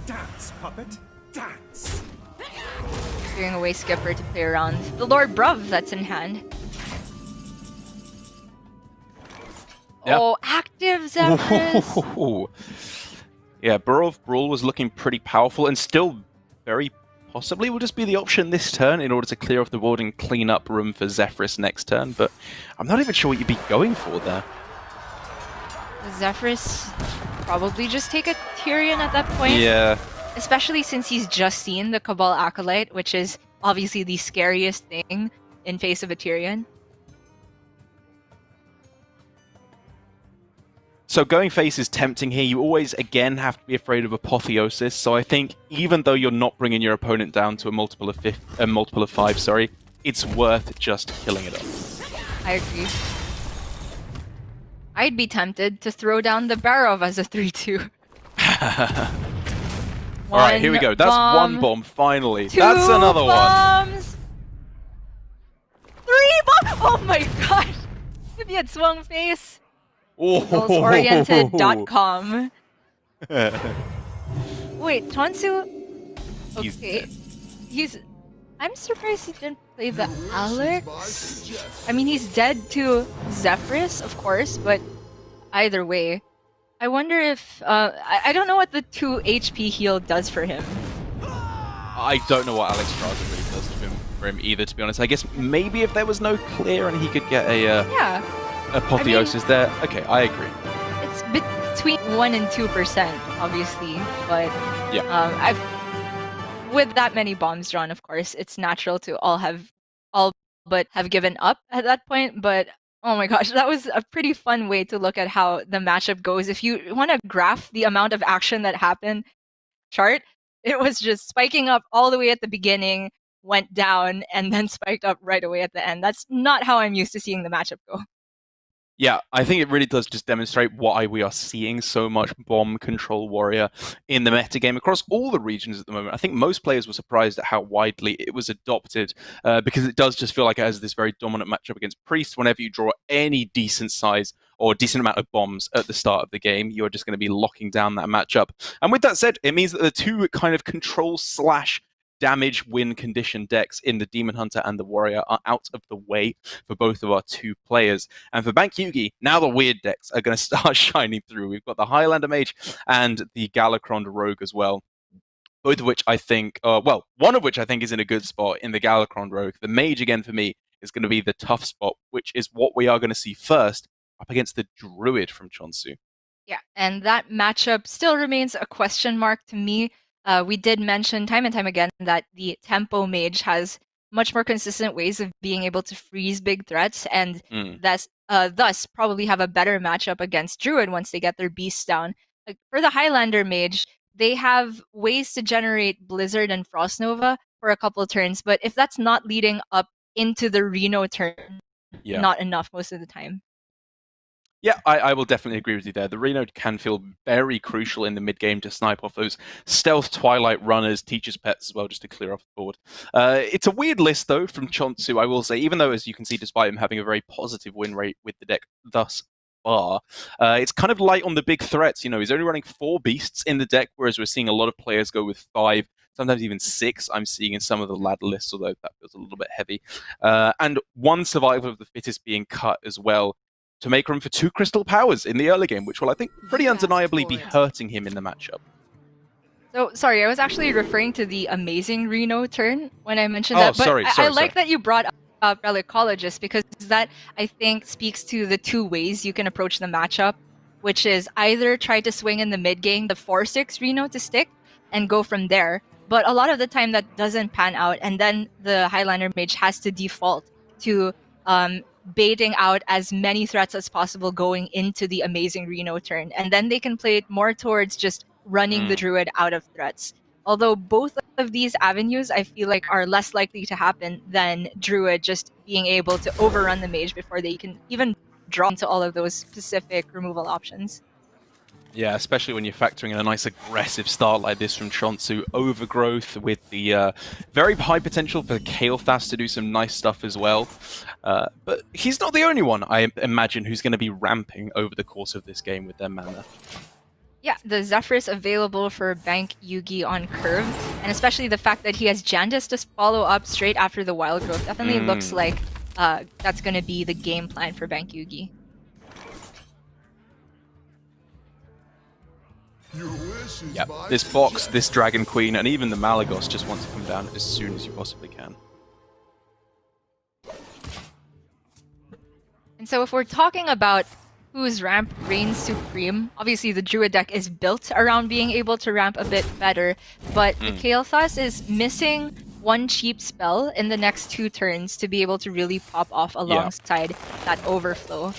Dance, puppet, dance. Doing away skipper to play around the Lord Bruv that's in hand. Yeah. Oh, active Zephyrus! Yeah, Burrow of Brawl was looking pretty powerful and still very possibly will just be the option this turn in order to clear off the board and clean up room for Zephyrus next turn, but I'm not even sure what you'd be going for there. The Zephyrus probably just take a Tyrion at that point. Yeah. Especially since he's just seen the Cabal Acolyte, which is obviously the scariest thing in face of a Tyrion. So going face is tempting here. You always, again, have to be afraid of Apotheosis. So I think even though you're not bringing your opponent down to a multiple of 5, sorry, it's worth just killing it off. I agree. I'd be tempted to throw down the Barov as a 3-2. Alright, here we go. That's bomb, 1 bomb, finally. 2 That's another bombs, 3 bombs! Oh my gosh! If he had swung face. Oriented.com. Wait, Che0nsu? Okay. I'm surprised he didn't play the Alex. I mean, he's dead to Zephyrus, of course, but either way. I wonder if... I don't know what the 2 HP heal does for him. I don't know what Alexstrasza really does for him either, to be honest. I guess maybe if there was no clear and he could get a Apotheosis there. Okay, I agree. It's between 1% and 2%, obviously, but with that many bombs drawn, of course, it's natural to all but have given up at that point. But oh my gosh, that was a pretty fun way to look at how the matchup goes. If you want to graph the amount of action that happened, chart, it was just spiking up all the way at the beginning, went down, and then spiked up right away at the end. That's not how I'm used to seeing the matchup go. Yeah, I think it really does just demonstrate why we are seeing so much bomb control warrior in the metagame across all the regions at the moment. I think most players were surprised at how widely it was adopted because it does just feel like it has this very dominant matchup against Priest. Whenever you draw any decent size or decent amount of bombs at the start of the game, you're just going to be locking down that matchup. And with that said, it means that the 2 kind of control / damage win condition decks in the Demon Hunter and the Warrior are out of the way for both of our two players. And for Bankyugi, now the weird decks are going to start shining through. We've got the Highlander Mage and the Galakron Rogue as well. Both of which I think, one of which I think is in a good spot in the Galakron Rogue. The Mage, again, for me, is going to be the tough spot, which is what we are going to see first up against the Druid from Che0nsu. Yeah, and that matchup still remains a question mark to me. We did mention time and time again that the Tempo Mage has much more consistent ways of being able to freeze big threats, and thus probably have a better matchup against Druid once they get their beasts down. Like, for the Highlander Mage, they have ways to generate Blizzard and Frost Nova for a couple of turns, but if that's not leading up into the Reno turn, not enough most of the time. Yeah, I will definitely agree with you there. The Reno can feel very crucial in the mid-game to snipe off those stealth Twilight runners, teacher's pets as well, just to clear off the board. It's a weird list, though, from Che0nsu, I will say, even though, as you can see, despite him having a very positive win rate with the deck thus far, it's kind of light on the big threats. You know, he's only running 4 beasts in the deck, whereas we're seeing a lot of players go with 5, sometimes even 6, I'm seeing in some of the ladder lists, although that feels a little bit heavy. And 1 survival of the fittest being cut as well, to make room for 2 crystal powers in the early game, which will, I think, pretty undeniably be hurting him in the matchup. So, sorry, I was actually referring to the amazing Reno turn when I mentioned that. But sorry, I like that you brought up Relicologist, because that, I think, speaks to the 2 ways you can approach the matchup, which is either try to swing in the mid-game the 4/6 Reno to stick and go from there. But a lot of the time that doesn't pan out, and then the Highlander Mage has to default to baiting out as many threats as possible going into the amazing Reno turn, and then they can play it more towards just running the Druid out of threats. Although both of these avenues I feel like are less likely to happen than Druid just being able to overrun the Mage before they can even draw into all of those specific removal options. Yeah, especially when you're factoring in a nice aggressive start like this from Che0nsu. Overgrowth with the very high potential for Kael'thas to do some nice stuff as well. But he's not the only one, I imagine, who's going to be ramping over the course of this game with their mana. Yeah, the Zephyrus available for Bankyugi on curve, and especially the fact that he has Jandice to follow up straight after the Wild Growth definitely looks like that's going to be the game plan for Bankyugi. Yeah, this box, this Dragon Queen, and even the Malagos just want to come down as soon as you possibly can. And so if we're talking about whose ramp reigns supreme, obviously the Druid deck is built around being able to ramp a bit better, but the Kael'thas is missing 1 cheap spell in the next 2 turns to be able to really pop off alongside that overflow.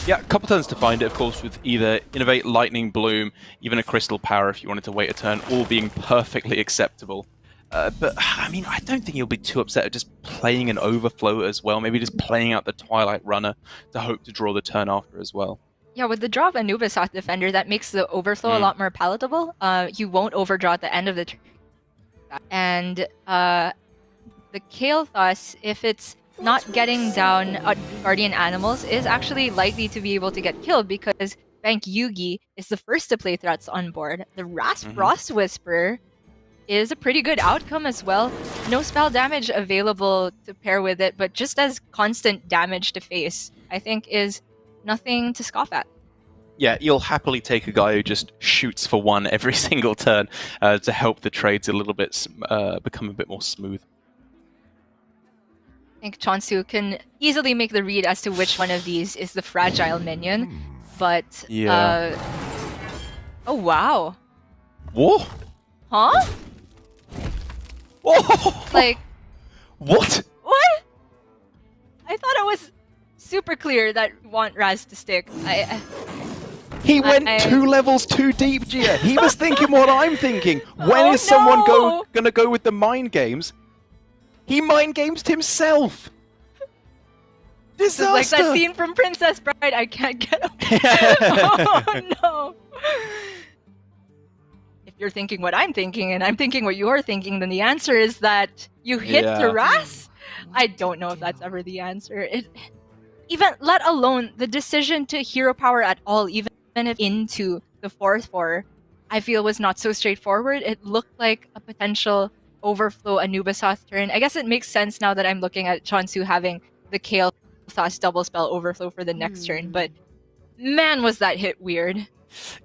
Yeah, a couple turns to find it, of course, with either Innovate, Lightning Bloom, even a Crystal Power if you wanted to wait a turn, all being perfectly acceptable. But, I mean, I don't think he'll be too upset at just playing an Overflow as well, maybe just playing out the Twilight Runner to hope to draw the turn after as well. Yeah, with the draw of Anubis Off Defender, that makes the Overflow a lot more palatable. You won't overdraw at the end of the turn. And the Kael'thas, if it's not getting down Guardian Animals, is actually likely to be able to get killed because Bankyugi is the first to play threats on board. The Frost Whisper is a pretty good outcome as well. No spell damage available to pair with it, but just as constant damage to face, I think is nothing to scoff at. Yeah, you'll happily take a guy who just shoots for 1 every single turn to help the trades a little bit become a bit more smooth. I think Che0nsu can easily make the read as to which one of these is the fragile minion, but oh wow. Whoa! Huh? Whoa! Like, what? What? I thought it was super clear that we want Raz to stick. He went 2 levels too deep, Gia. He was thinking what I'm thinking. When is someone gonna go with the mind games? He mind games himself. Disaster. Like that scene from Princess Bride. I can't get away. Oh no. If you're thinking what I'm thinking and I'm thinking what you're thinking, then the answer is that you hit the Ras? I don't know if that's ever the answer. Even let alone the decision to hero power at all, even if into the 4/4, I feel was not so straightforward. It looked like a potential overflow Anubasoth turn. I guess it makes sense now that I'm looking at Che0nsu having the Kael'thas double spell overflow for the next turn, but man, was that hit weird.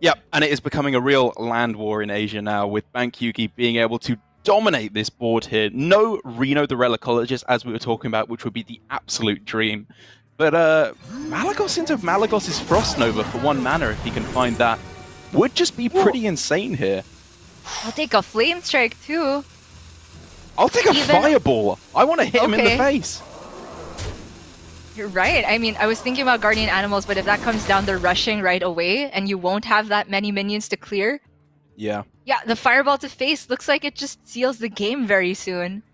Yep, and it is becoming a real land war in Asia now, with Bankyugi being able to dominate this board here. No Reno the Relicologist, as we were talking about, which would be the absolute dream. But Malagos into Malagos' Frost Nova for 1 mana, if he can find that, would just be pretty insane here. I'll take a Flame Strike too. I'll take a Fireball. I want to hit him in the face. You're right. I mean, I was thinking about Guardian Animals, but if that comes down, they're rushing right away, and you won't have that many minions to clear. Yeah. Yeah, the Fireball to face looks like it just seals the game very soon.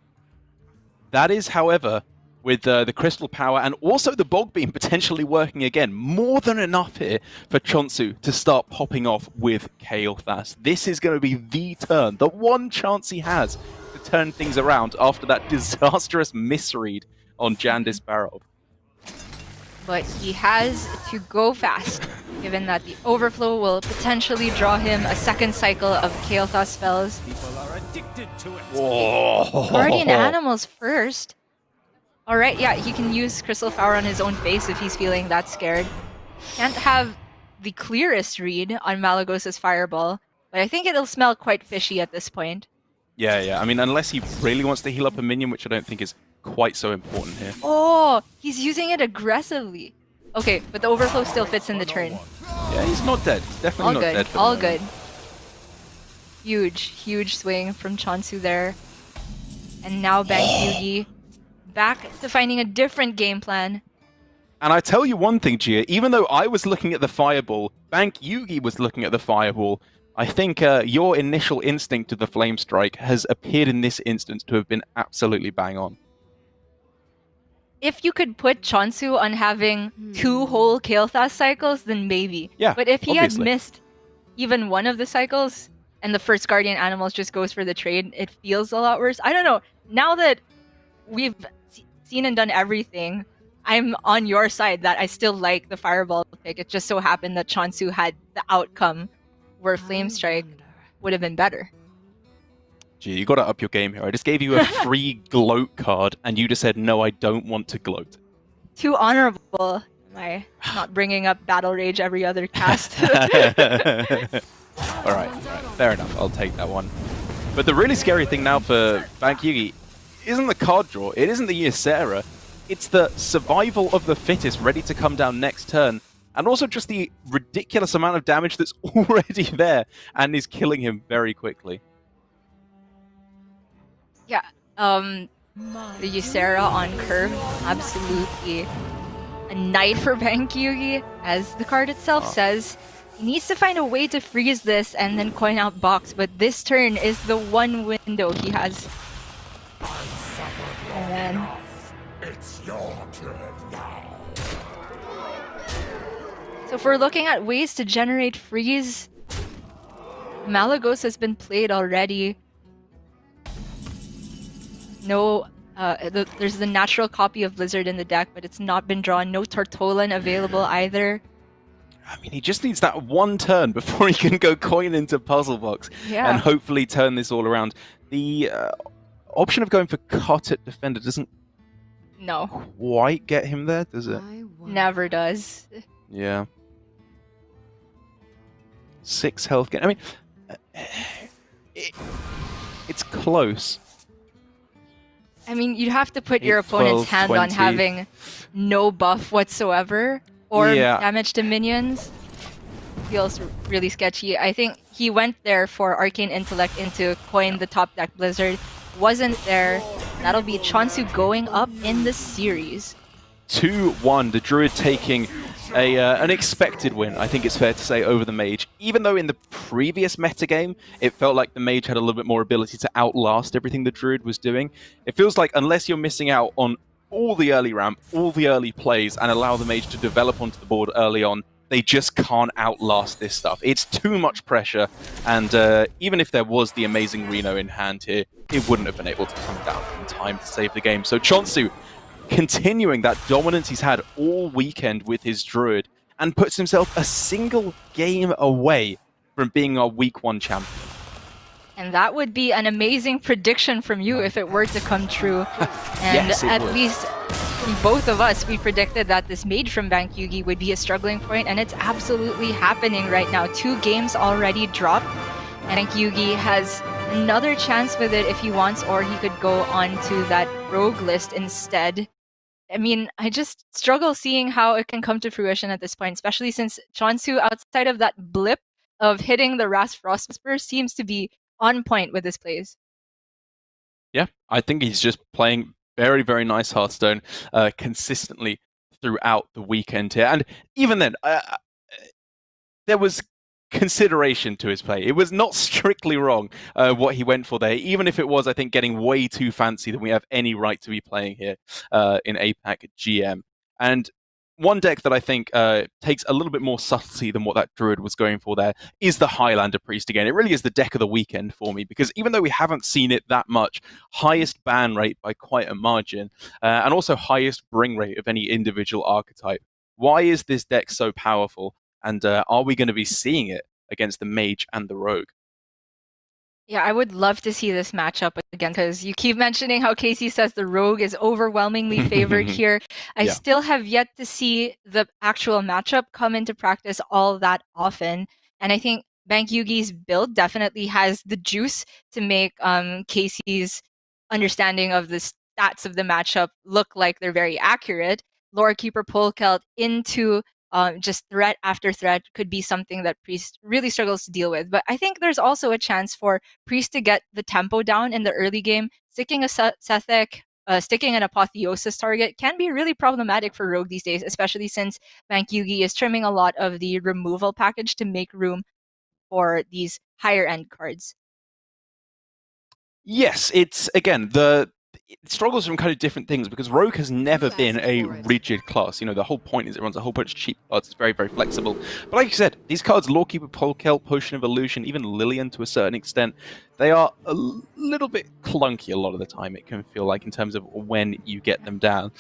That is, however, with the Crystal Power and also the Bog Beam potentially working again, more than enough here for Che0nsu to start popping off with Kael'thas. This is going to be the turn, the one chance he has to turn things around after that disastrous misread on Jandis Barov. But he has to go fast, given that the Overflow will potentially draw him a second cycle of Kael'thas spells. People are addicted to it. Whoa. Guardian Animals first. Alright, yeah, he can use Crystal Flower on his own face if he's feeling that scared. Can't have the clearest read on Malagos' Fireball, but I think it'll smell quite fishy at this point. Yeah. I mean, unless he really wants to heal up a minion, which I don't think is quite so important here. Oh, he's using it aggressively. Okay, but the Overflow still fits in the turn. Yeah, he's not dead. He's definitely All not good, dead. For all the good. Huge swing from Che0nsu there. And now Bankyugi back to finding a different game plan. And I tell you one thing, Gia, even though I was looking at the Fireball, Bankyugi was looking at the Fireball, I think your initial instinct to the Flame Strike has appeared in this instance to have been absolutely bang on. If you could put Che0nsu on having 2 whole Kael'thas cycles, then maybe. Yeah, but if he obviously. had missed even one of the cycles, and the first Guardian Animals just goes for the trade, it feels a lot worse. I don't know. Now that we've seen and done everything, I'm on your side that I still like the Fireball pick. It just so happened that Che0nsu had the outcome where Flame Strike would have been better. Gee, you gotta up your game here. I just gave you a free gloat card, and you just said, no, I don't want to gloat. Too honorable. Am I not bringing up Battle Rage every other cast? Alright, fair enough. I'll take that one. But the really scary thing now for Bankyugi isn't the card draw, it isn't the Ysera, it's the survival of the fittest ready to come down next turn, and also just the ridiculous amount of damage that's already there and is killing him very quickly. Yeah, the Ysera on curve, absolutely a night for Bankyugi, as the card itself says. He needs to find a way to freeze this and then coin out box, but this turn is the one window he has. And then... It's your turn now. So if we're looking at ways to generate freeze, Malagos has been played already. No, there's the natural copy of Blizzard in the deck, but it's not been drawn. No Tortolan available either. I mean, he just needs that one turn before he can go coin into Puzzle Box and hopefully turn this all around. The option of going for Cottet Defender doesn't quite get him there, does it? Never does. Yeah. 6 health gain. I mean, it's close. I mean, you'd have to put your opponent's hand 20. on having no buff whatsoever or damage to minions. Feels really sketchy. I think he went there for Arcane Intellect into coin the top deck Blizzard. Wasn't there. That'll be Che0nsu going up in the series. 2-1, the Druid taking an expected win, I think it's fair to say, over the Mage. Even though in the previous metagame, it felt like the Mage had a little bit more ability to outlast everything the Druid was doing. It feels like unless you're missing out on all the early ramp, all the early plays, and allow the Mage to develop onto the board early on, they just can't outlast this stuff. It's too much pressure, and even if there was the amazing Reno in hand here, it wouldn't have been able to come down in time to save the game. So Che0nsu continuing that dominance he's had all weekend with his Druid, and puts himself a single game away from being our week 1 champion. And that would be an amazing prediction from you if it were to come true. And Yes, it at would. least from both of us, we predicted that this mage from Bankyugi would be a struggling point, and it's absolutely happening right now. 2 games already dropped, and Bankyugi has another chance with it if he wants, or he could go on to that rogue list instead. I mean, I just struggle seeing how it can come to fruition at this point, especially since Che0nsu, outside of that blip of hitting the Ras Frost Whisper, seems to be on point with his plays. Yeah, I think he's just playing very, very nice Hearthstone consistently throughout the weekend here. And even then, there was consideration to his play. It was not strictly wrong what he went for there, even if it was, I think, getting way too fancy than we have any right to be playing here in APAC GM. And one deck that I think takes a little bit more subtlety than what that Druid was going for there is the Highlander Priest again. It really is the deck of the weekend for me, because even though we haven't seen it that much, highest ban rate by quite a margin, and also highest bring rate of any individual archetype. Why is this deck so powerful? And are we going to be seeing it against the Mage and the Rogue? Yeah, I would love to see this matchup again, because you keep mentioning how Casey says the Rogue is overwhelmingly favored here. I Yeah. still have yet to see the actual matchup come into practice all that often. And I think Bankyugi's build definitely has the juice to make Casey's understanding of the stats of the matchup look like they're very accurate. Lore Keeper Polkelt into just threat after threat could be something that Priest really struggles to deal with. But I think there's also a chance for Priest to get the tempo down in the early game. Sticking a Sethek, sticking an Apotheosis target can be really problematic for Rogue these days, especially since Bankyugi is trimming a lot of the removal package to make room for these higher end cards. Yes, it's, again, it struggles from kind of different things, because Rogue has never been a rigid class. You know, the whole point is it runs a whole bunch of cheap cards. It's very, very flexible. But like you said, these cards, Lawkeeper, Polkelt, Potion of Illusion, even Lillian to a certain extent, they are a little bit clunky a lot of the time, it can feel like, in terms of when you get them down.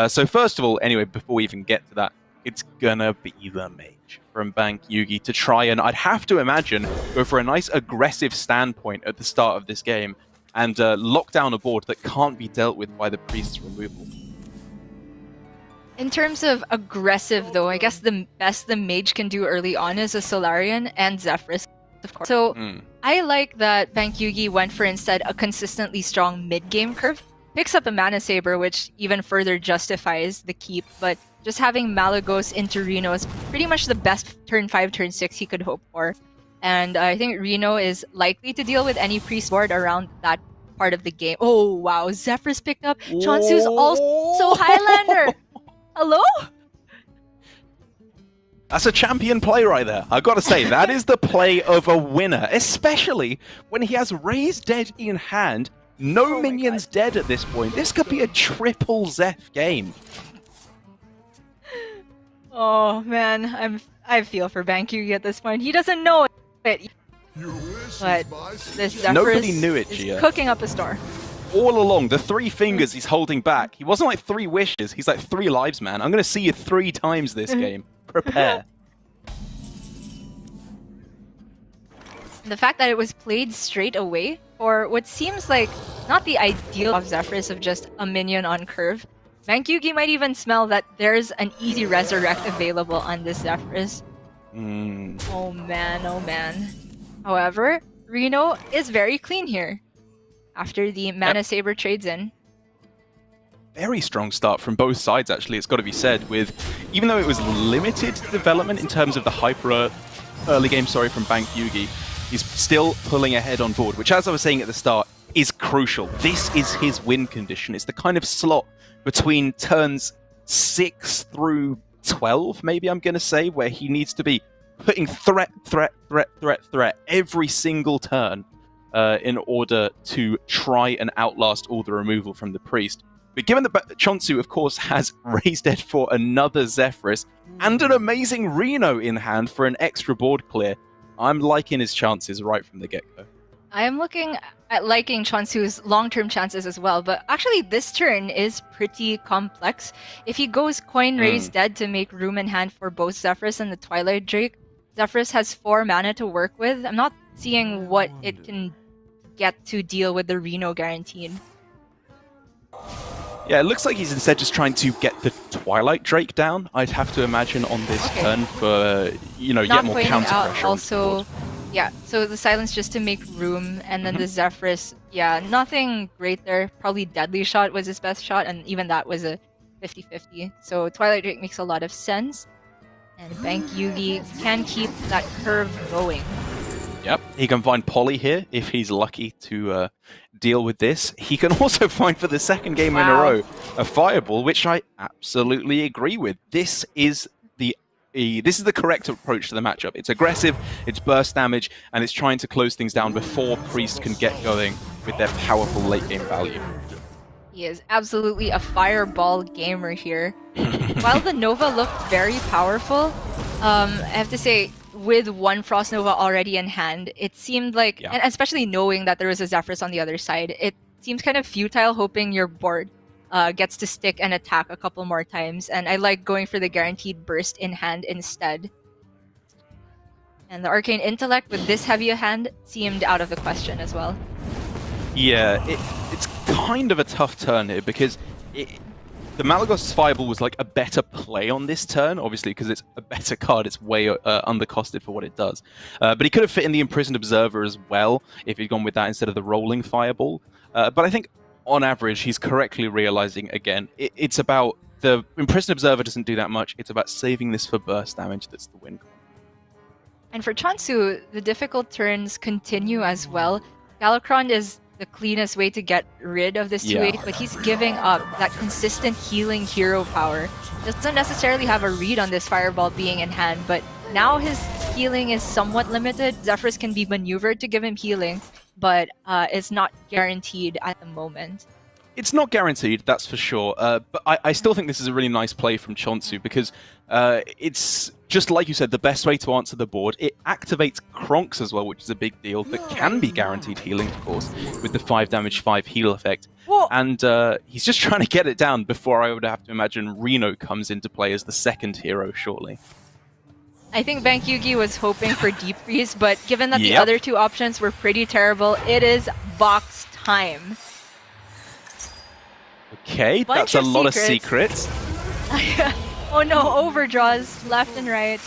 So first of all, anyway, before we even get to that, it's gonna be the Mage from Bankyugi to try and, I'd have to imagine, go for a nice aggressive standpoint at the start of this game, and lock down a board that can't be dealt with by the Priest's removal. In terms of aggressive, though, I guess the best the Mage can do early on is a Solarian and Zephrys, of course. So I like that Bankyugi went for instead a consistently strong mid-game curve. Picks up a Mana Saber, which even further justifies the keep, but just having Malagos into Reno is pretty much the best turn 5, turn 6 he could hope for. And I think Reno is likely to deal with any Priest board around that part of the game. Oh, wow. Zephrys picked up. Che0nsu's also Highlander. Hello? That's a champion play right there. I've got to say, that is the play of a winner, especially when he has Raise Dead in hand, no minions dead at this point. This could be a triple Zeph game. Oh, man. I feel for Bankyugi at this point. He doesn't know it. But this Nobody Zephrys knew it, is Gia. cooking up a star. All along, the 3 fingers he's holding back. He wasn't like 3 wishes. He's like 3 lives, man. I'm going to see you 3 times this game. Prepare. The fact that it was played straight away for what seems like not the ideal of Zephrys of just a minion on curve. Bankyugi might even smell that there's an easy resurrect available on this Zephrys. Oh man, oh man. However, Reno is very clean here after the Mana Saber trades in. Very strong start from both sides, actually, it's got to be said, with, even though it was limited development in terms of the hyper early game, from Bankyugi, he's still pulling ahead on board, which, as I was saying at the start, is crucial. This is his win condition. It's the kind of slot between turns 6 through 12, maybe I'm going to say, where he needs to be putting threat every single turn in order to try and outlast all the removal from the Priest. But given that Che0nsu, of course, has Raised Dead for another Zephrys and an amazing Reno in hand for an extra board clear, I'm liking his chances right from the get-go. I am looking at liking Che0nsu's long-term chances as well, but actually this turn is pretty complex. If he goes coin Raised Dead to make room in hand for both Zephrys and the Twilight Drake, Zephyrus has 4 mana to work with. I'm not seeing what it can get to deal with the Reno guaranteed. Yeah, it looks like he's instead just trying to get the Twilight Drake down, I'd have to imagine, on this turn for, you know, Not get more pointing counter out pressure. also, yeah, so the silence just to make room, and then the Zephyrus, yeah, nothing great there. Probably Deadly Shot was his best shot, and even that was a 50-50. So Twilight Drake makes a lot of sense, and Bankyugi can keep that curve going. Yep, he can find Poly here if he's lucky to deal with this. He can also find for the second game in a row a Fireball, which I absolutely agree with. This is the correct approach to the matchup. It's aggressive, it's burst damage, and it's trying to close things down before Priest can get going with their powerful late game value. He is absolutely a fireball gamer here. While the Nova looked very powerful, I have to say, with one Frost Nova already in hand, it seemed like, and especially knowing that there was a Zephyrus on the other side, it seems kind of futile hoping your board gets to stick and attack a couple more times. And I like going for the guaranteed burst in hand instead. And the Arcane Intellect with this heavy a hand seemed out of the question as well. Yeah, it's kind of a tough turn here because the Malagos Fireball was like a better play on this turn, obviously, because it's a better card. It's way undercosted for what it does. But he could have fit in the Imprisoned Observer as well if he'd gone with that instead of the Rolling Fireball. But I think, on average, he's correctly realizing, again, it's about the Imprisoned Observer doesn't do that much. It's about saving this for burst damage that's the win. And for Che0nsu, the difficult turns continue as well. Galakrond is the cleanest way to get rid of this 2-8, but he's giving up that consistent healing hero power. Doesn't necessarily have a read on this Fireball being in hand, but now his healing is somewhat limited. Zephyrus can be maneuvered to give him healing, but it's not guaranteed at the moment. It's not guaranteed, that's for sure, but I still think this is a really nice play from Che0nsu because it's, just like you said, the best way to answer the board. It activates Kronks as well, which is a big deal, that can be guaranteed healing, of course, with the 5 damage, 5 heal effect. Whoa. And he's just trying to get it down before I would have to imagine Reno comes into play as the second hero shortly. I think Bankyugi was hoping for Deep Freeze, but given that the other 2 options were pretty terrible, it is box time. Okay, that's a lot of secrets. Oh no, overdraws left and right.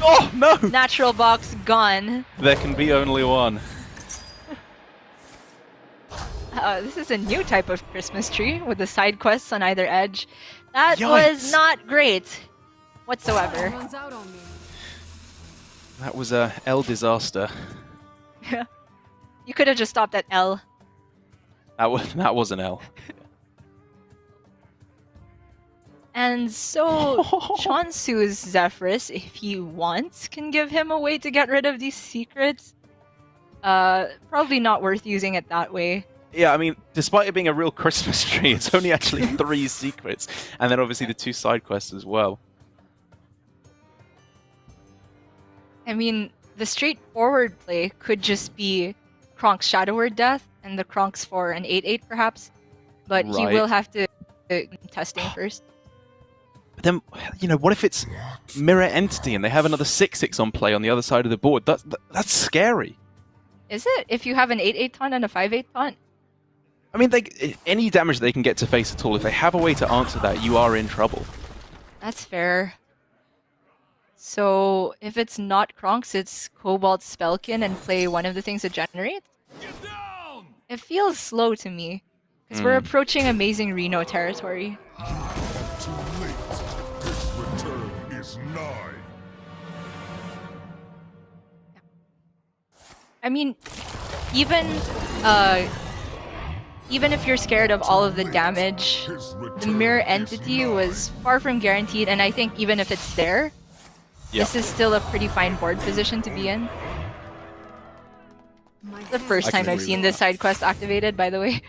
Oh no! Natural box gone. There can be only one. This is a new type of Christmas tree with the side quests on either edge. That Yikes. was not great whatsoever. That was a L disaster. You could have just stopped at L. That was an L. And so Che0nsu's Zephyrus, if he wants, can give him a way to get rid of these secrets. Probably not worth using it that way. Yeah, I mean, despite it being a real Christmas tree, it's only actually 3 secrets, and then obviously the 2 side quests as well. I mean, the straightforward play could just be Kronk's Shadow Word Death and the Kronks for an 8-8 perhaps, but he will have to testing first. But then, you know, what if it's Mirror Entity and they have another 6-6 on play on the other side of the board? That's scary. Is it? If you have an 8-8 taunt and a 5-8 taunt? I mean, any damage they can get to face at all, if they have a way to answer that, you are in trouble. That's fair. So, if it's not Kronks, it's Cobalt Spellkin and play one of the things it generates? It feels slow to me, because we're approaching Amazing Reno territory. Too late. His return is nigh. I mean, even if you're scared of all of the damage, the Mirror Entity was far from guaranteed, and I think even if it's there, this is still a pretty fine board position to be in. The first time I've seen this side quest activated, by the way.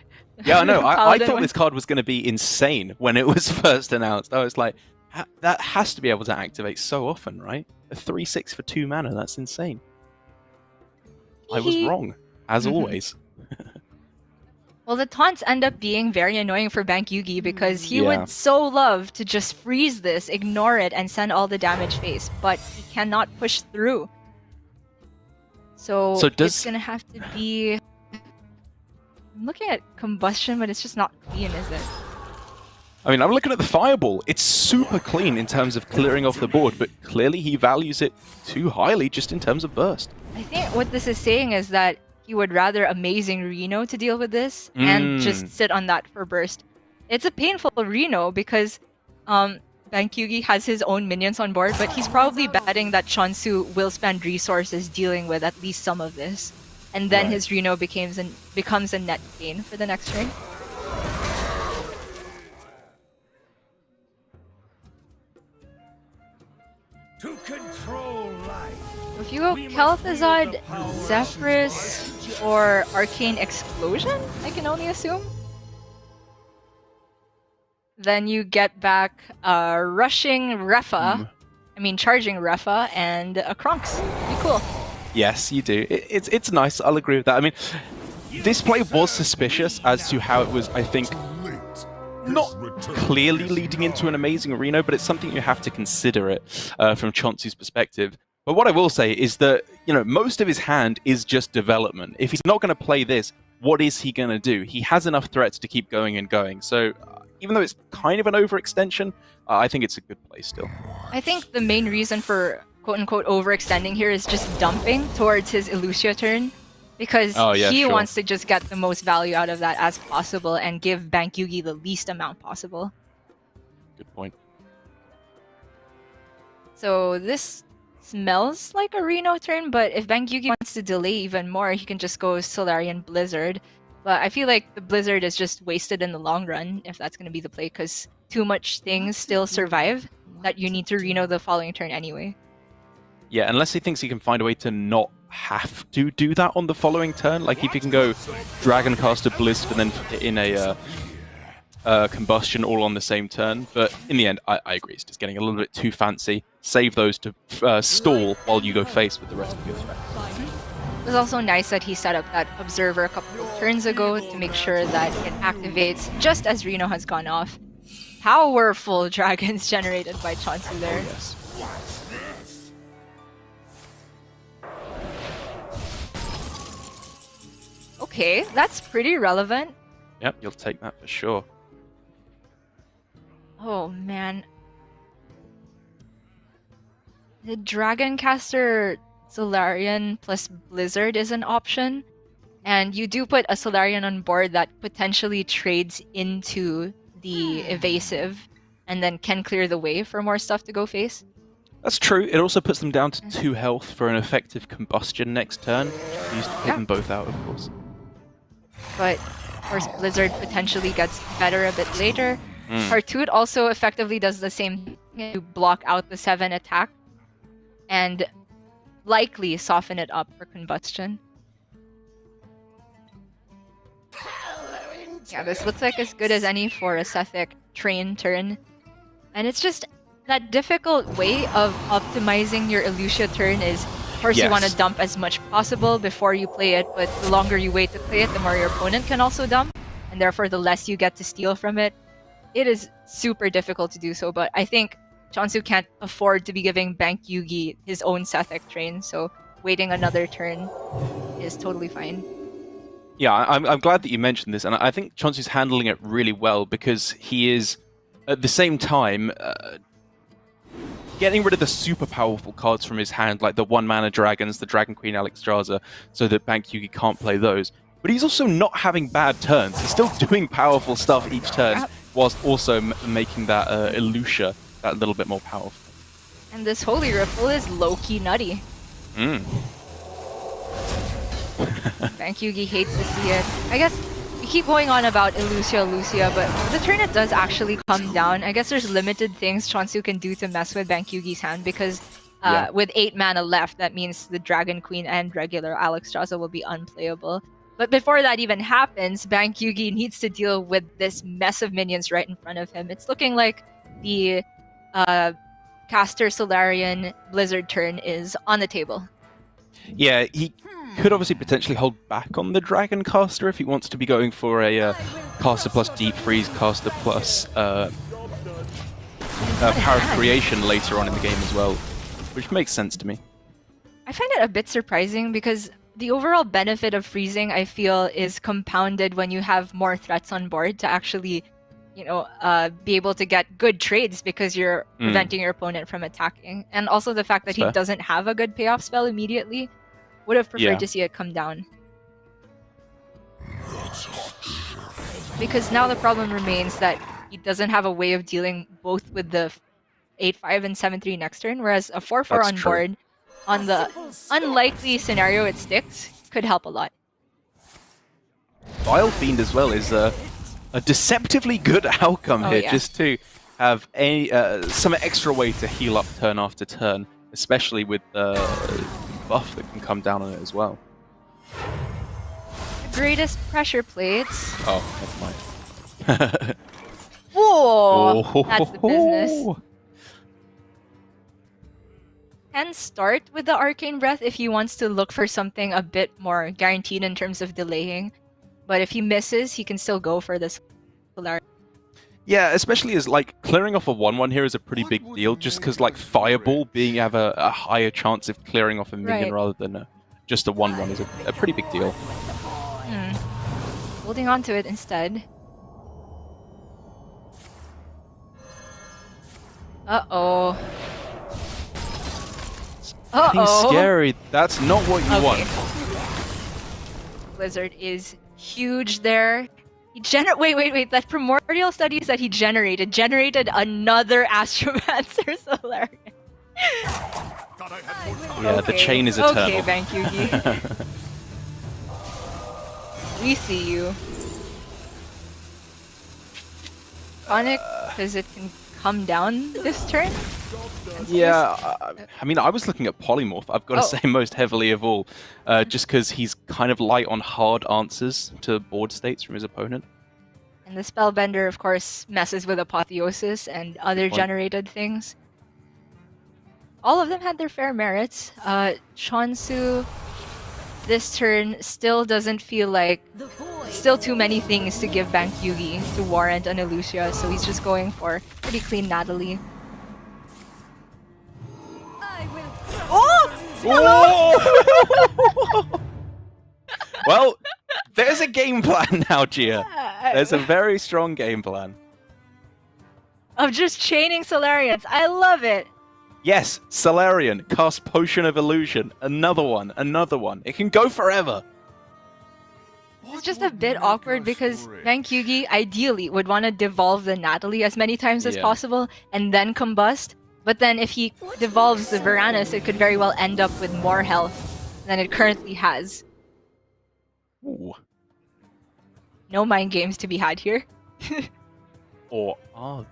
Yeah, no, I thought this card was going to be insane when it was first announced. I was like, that has to be able to activate so often, right? A 3-6 for 2 mana, that's insane. I was wrong, as always. Well, the taunts end up being very annoying for Bankyugi because he would so love to just freeze this, ignore it, and send all the damage face, but he cannot push through So, So does- it's gonna have to be. I'm looking at combustion, but it's just not clean, is it? I mean, I'm looking at the fireball. It's super clean in terms of clearing off the board, but clearly he values it too highly just in terms of burst. I think what this is saying is that he would rather amazing Reno to deal with this and just sit on that for burst. It's a painful Reno because Bankyugi has his own minions on board, but he's probably betting that Che0nsu will spend resources dealing with at least some of this. And then Right. his Reno becomes a net gain for the next turn. To control life. If you go Kel'Thuzad, Zephyrus, or Arcane Explosion, I can only assume. Then you get back Rushing Refa, Charging Refa, and a Kronks. Be cool. Yes, you do. It's nice. I'll agree with that. I mean, this play was suspicious as to how it was, I think, not clearly leading into an amazing Reno, but it's something you have to consider it from Che0nsu's perspective. But what I will say is that, most of his hand is just development. If he's not going to play this, what is he going to do? He has enough threats to keep going and going. So even though it's kind of an overextension, I think it's a good play still. I think the main reason for quote-unquote overextending here is just dumping towards his Elucia turn. Because he wants to just get the most value out of that as possible and give Bankyugi the least amount possible. Good point. So this smells like a Reno turn, but if Bankyugi wants to delay even more, he can just go Solarian Blizzard. But I feel like the Blizzard is just wasted in the long run if that's going to be the play, because too much things still survive that you need to Reno the following turn anyway. Yeah, unless he thinks he can find a way to not have to do that on the following turn. Like if you can go Dragoncaster, Blizzard, and then in a Combustion all on the same turn. But in the end, I agree. It's just getting a little bit too fancy. Save those to stall while you go face with the rest of your threat. It was also nice that he set up that Observer a couple of turns ago to make sure that it activates just as Reno has gone off. Powerful dragons generated by Che0nsu there. Yes. Okay, that's pretty relevant. Yep, you'll take that for sure. Oh man. The Dragoncaster Solarian plus Blizzard is an option. And you do put a Solarian on board that potentially trades into the evasive and then can clear the way for more stuff to go face. That's true. It also puts them down to 2 health for an effective Combustion next turn. You used to put them both out, of course. But of course Blizzard potentially gets better a bit later. Hartoot also effectively does the same thing to block out the 7 attack and likely soften it up for Combustion. Yeah, this looks like as good as any for a Sethic train turn. And it's just that difficult way of optimizing your Elucia turn is, of course, you want to dump as much possible before you play it, but the longer you wait to play it, the more your opponent can also dump, and therefore the less you get to steal from it. It is super difficult to do so, but I think Che0nsu can't afford to be giving Bankyugi his own Sethic train, so waiting another turn is totally fine. Yeah, I'm glad that you mentioned this, and I think Che0nsu's handling it really well because he is, at the same time, getting rid of the super powerful cards from his hand, like the 1-mana dragons, the Dragon Queen Alexstrasza, so that Bankyugi can't play those. But he's also not having bad turns. He's still doing powerful stuff each turn, whilst also making that Elucia that little bit more powerful. And this Holy Ripple is low-key nutty. Bankyugi hates to see it. I guess we keep going on about Elucia, but the turn it does actually come down. I guess there's limited things Che0nsu can do to mess with Bankyugi's hand because with 8 mana left, that means the Dragon Queen and regular Alexstrasza will be unplayable. But before that even happens, Bankyugi needs to deal with this mess of minions right in front of him. It's looking like the Caster Solarian Blizzard turn is on the table. Yeah, he could obviously potentially hold back on the Dragon Caster if he wants to be going for a Caster plus Deep Freeze, Caster plus Power of Creation later on in the game as well, which makes sense to me. I find it a bit surprising because the overall benefit of freezing, I feel, is compounded when you have more threats on board to actually, be able to get good trades because you're preventing your opponent from attacking. And also the fact that That's he fair. doesn't have a good payoff spell immediately. Would have preferred Yeah. to see it come down. Because now the problem remains that he doesn't have a way of dealing both with the 8-5 and 7-3 next turn, whereas a 4-4 That's on true. board, on the unlikely scenario it sticks, could help a lot. Vile Fiend as well is a deceptively good outcome here, yeah. just to have some extra way to heal up turn after turn, especially with the buff that can come down on it as well. The greatest pressure plates. Oh, never mind. Whoa! That's the business. Oh. Can start with the Arcane Breath if he wants to look for something a bit more guaranteed in terms of delaying. But if he misses, he can still go for this Solarian. Yeah, especially as like clearing off a 1/1 here is a pretty big deal, just because like Fireball being have a higher chance of clearing off a minion Right. rather than just a 1/1 is a pretty big deal. Holding on to it instead. Uh-oh. Getting Uh-oh. scary. That's not what you want. Blizzard is huge there. He wait. That primordial studies that he generated another Astromancer Solarian. Yeah, the chain is eternal. Okay, Bankyugi. We see you. Sonic, because it can come down this turn? Yeah, I mean, I was looking at Polymorph, I've got to say most heavily of all, just because he's kind of light on hard answers to board states from his opponent. And the Spellbender, of course, messes with Apotheosis and other Good point. generated things. All of them had their fair merits. Che0nsu, this turn, still doesn't feel like... Still too many things to give Bankyugi to warrant an Elucia, so he's just going for pretty clean Natalie. Oh! Well, there's a game plan now, Gia. There's a very strong game plan. Of just chaining Solarians. I love it! Yes, Solarian, cast Potion of Illusion. Another one. It can go forever. It's just a bit awkward because Bankyugi ideally would want to devolve the Natalie as many times as Yeah. possible and then combust. But then if he devolves the Varanus, it could very well end up with more health than it currently has. Ooh. No mind games to be had here. Or are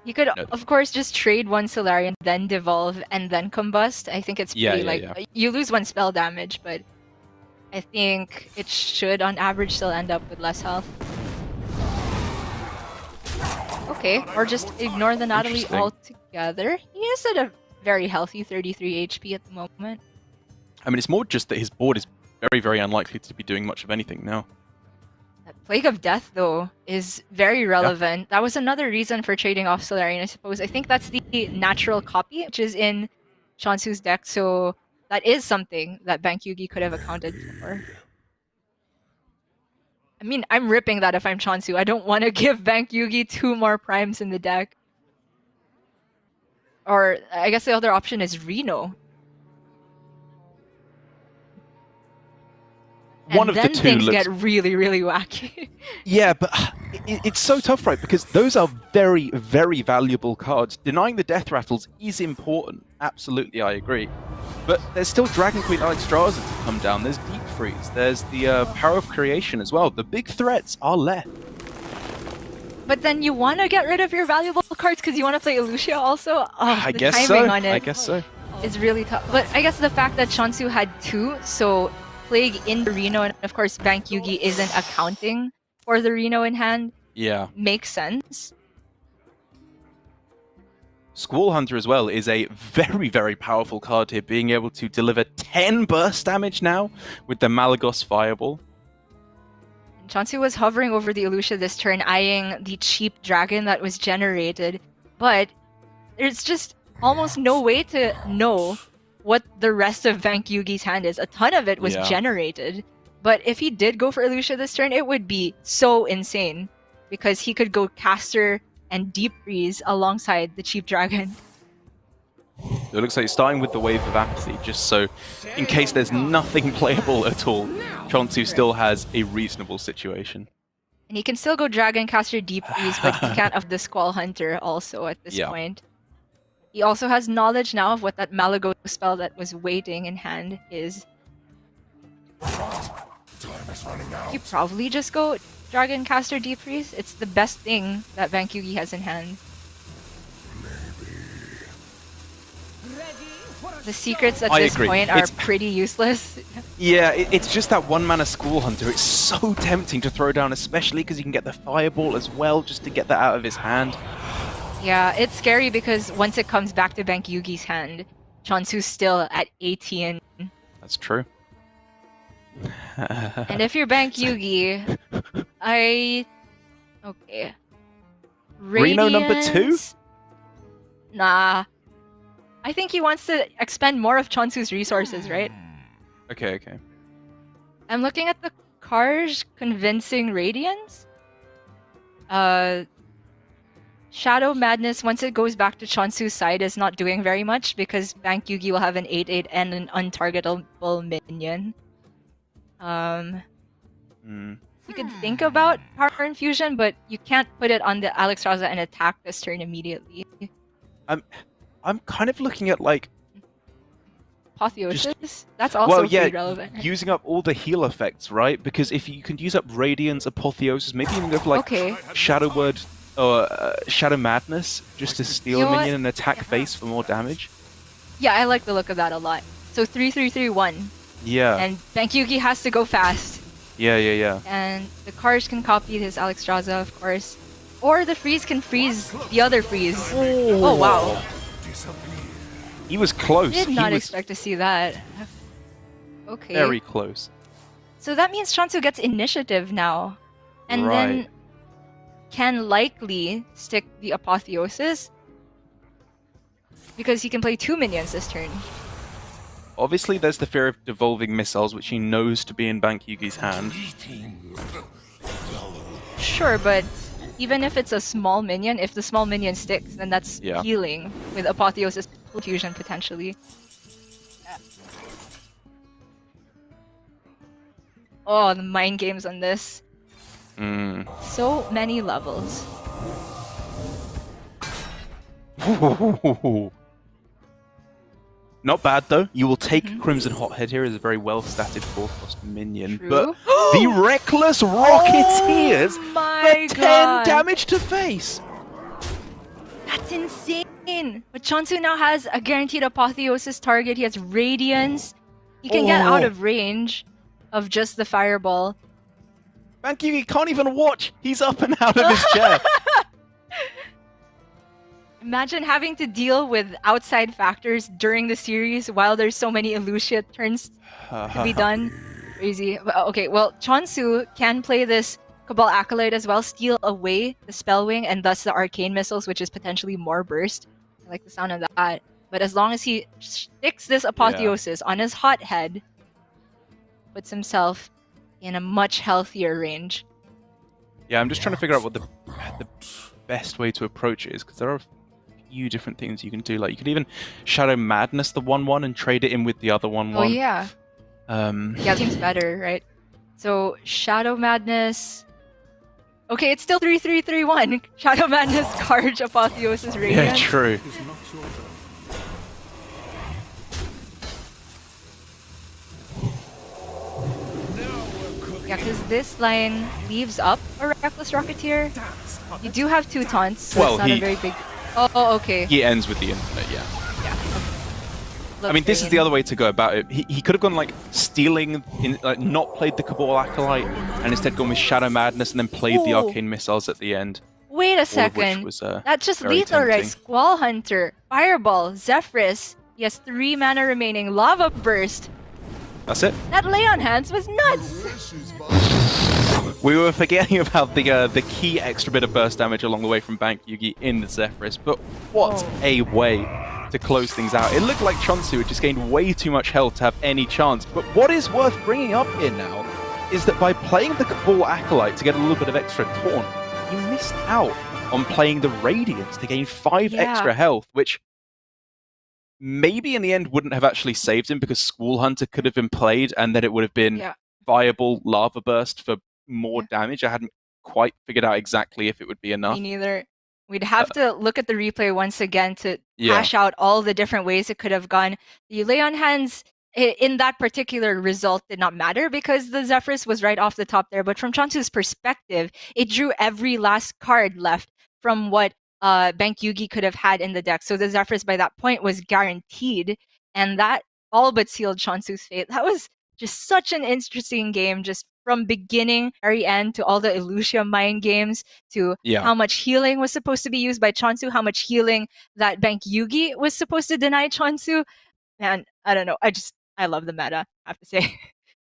You could, No. of course, just trade one Solarian, then devolve, and then combust. I think it's pretty, you lose one spell damage, but I think it should, on average, still end up with less health. Okay, or just ignore the Natalie Interesting. altogether. He is at a very healthy 33 HP at the moment. I mean, it's more just that his board is very, very unlikely to be doing much of anything now. That Plague of Death, though, is very relevant. That was another reason for trading off Solarian, I suppose. I think that's the natural copy, which is in Che0nsu's deck, so that is something that Bankyugi could have accounted for. I mean, I'm ripping that if I'm Che0nsu. I don't want to give Bankyugi 2 more primes in the deck. Or, I guess the other option is Reno. One And of the then two things looks... get really, really wacky. Yeah, but it's so tough, right? Because those are very, very valuable cards. Denying the death rattles is important. Absolutely, I agree. But there's still Dragon Queen Alexstrasza to come down. There's Deep Freeze. There's the Power of Creation as well. The big threats are left. But then you want to get rid of your valuable cards because you want to play Elucia also? Oh, I the guess timing so. on it I guess so. is really tough. But I guess the fact that Che0nsu had 2, so Plague in the Reno, and of course Bankyugi isn't accounting for the Reno in hand, Yeah. makes sense. Squall Hunter as well is a very, very powerful card here, being able to deliver 10 burst damage now with the Malagos Fireball. Che0nsu was hovering over the Elucia this turn, eyeing the cheap dragon that was generated, but there's just almost no way to know what the rest of Bankyugi's hand is. A ton of it was Yeah. generated. But if he did go for Elucia this turn, it would be so insane. Because he could go Caster and Deep Freeze alongside the Cheap Dragon. It looks like starting with the Wave of Apathy, just so in case there's nothing playable at all, Che0nsu still has a reasonable situation. And he can still go Dragon Caster Deep Freeze, but he can't of the Squall Hunter also at this Yeah. point. He also has knowledge now of what that Malago spell that was waiting in hand is. You probably just go Dragon Caster Deep Freeze. It's the best thing that Bankyugi has in hand. The secrets at I this agree. point are It's- pretty useless. Yeah, it's just that one mana School Hunter. It's so tempting to throw down, especially because you can get the Fireball as well, just to get that out of his hand. Yeah, it's scary because once it comes back to Bankyugi's hand, Che0nsu's still at 18. That's true. And if you're Bankyugi, okay. Reno number 2? Radiance? Nah. I think he wants to expend more of Che0nsu's resources, right? Okay. I'm looking at the Karj Convincing Radiance. Shadow Madness, once it goes back to Che0nsu's side, is not doing very much because Bankyugi will have an 8/8 and an untargetable minion. You could think about Power Infusion, but you can't put it on the Alexstrasza and attack this turn immediately. I'm kind of looking at like Apotheosis? That's also yeah, pretty relevant. using up all the heal effects, right? Because if you can use up Radiance, Apotheosis, maybe even go for like Okay. Shadow Word or Shadow Madness just to steal You a know minion what? and attack face for more damage. Yeah, I like the look of that a lot. So 3-3-3-1. Yeah, And Bankyugi has to go fast. yeah. And the Karj can copy his Alexstrasza, of course. Or the Freeze can freeze the other Freeze. Oh, wow. He was close. Did not he was expect to see that. Okay. very close. So that means Che0nsu gets initiative now. And Right. then can likely stick the Apotheosis. Because he can play 2 minions this turn. Obviously, there's the fear of devolving missiles, which he knows to be in Bankyugi's hand. Sure, but even if it's a small minion, if the small minion sticks, then that's Yeah. healing with Apotheosis fusion potentially. Oh, the mind games on this. So many levels. Not bad though. You will take Crimson Hothead here as a very well statted 4-cost minion, True. but the Reckless Rocketeers Oh my for 10 god! damage to face. That's insane! But Che0nsu now has a guaranteed Apotheosis target. He has Radiance. He can get out Oh. of range of just the Fireball. Bankyugi can't even watch. He's up and out of his chair. Imagine having to deal with outside factors during the series while there's so many Elucia turns to be done. Crazy. Okay, well, Che0nsu can play this Cabal Acolyte as well, steal away the Spellwing and thus the Arcane Missiles, which is potentially more burst. I like the sound of that. But as long as he sticks this Apotheosis on his hot head, puts himself in a much healthier range. Yeah, I'm just trying to figure out what the best way to approach it is, because there are a few different things you can do. Like you could even Shadow Madness the 1/1 and trade it in with the other 1/1. Oh yeah. Yeah. Yeah, seems better, right? So Shadow Madness. Okay, it's still 3-3-3-1. Shadow Madness, Karj, Apotheosis, Yeah, Radiance. true. Yeah, because this line leaves up a Reckless Rocketeer. You do have 2 taunts, so Well, it's not he- a very big... Oh, okay. He ends with the infinite, yeah. Yeah. Okay. I mean, this is the other way to go about it. He could have gone like stealing, like not played the Cabal Acolyte, and instead gone with Shadow Madness and then played the Ooh. Arcane Missiles at the end. Wait a All of which second. was, That just very lethal, right? tempting. Squall Hunter, Fireball, Zephrys. He has 3 mana remaining. Lava Burst. That's it. That lay on hands was nuts! We were forgetting about the key extra bit of burst damage along the way from Bankyugi in the Zephrys, but what Oh. a way to close things out. It looked like Che0nsu had just gained way too much health to have any chance. But what is worth bringing up here now is that by playing the Cabal Acolyte to get a little bit of extra taunt, he missed out on playing the Radiance to gain 5 extra health, which maybe in the end wouldn't have actually saved him because School Hunter could have been played and then it would have been viable Lava Burst for more damage. I hadn't quite figured out exactly if it would be enough. Me neither. We'd have to look at the replay once again to hash out all the different ways it could have gone. The lay on hands in that particular result did not matter because the Zephyrus was right off the top there. But from Che0nsu's perspective, it drew every last card left from what Bankyugi could have had in the deck. So the Zephyrus by that point was guaranteed. And that all but sealed Che0nsu's fate. That was just such an interesting game, just from beginning, very end, to all the Illusia mind games, to how much healing was supposed to be used by Che0nsu, how much healing that Bankyugi was supposed to deny Che0nsu. Man, I don't know. I love the meta, I have to say.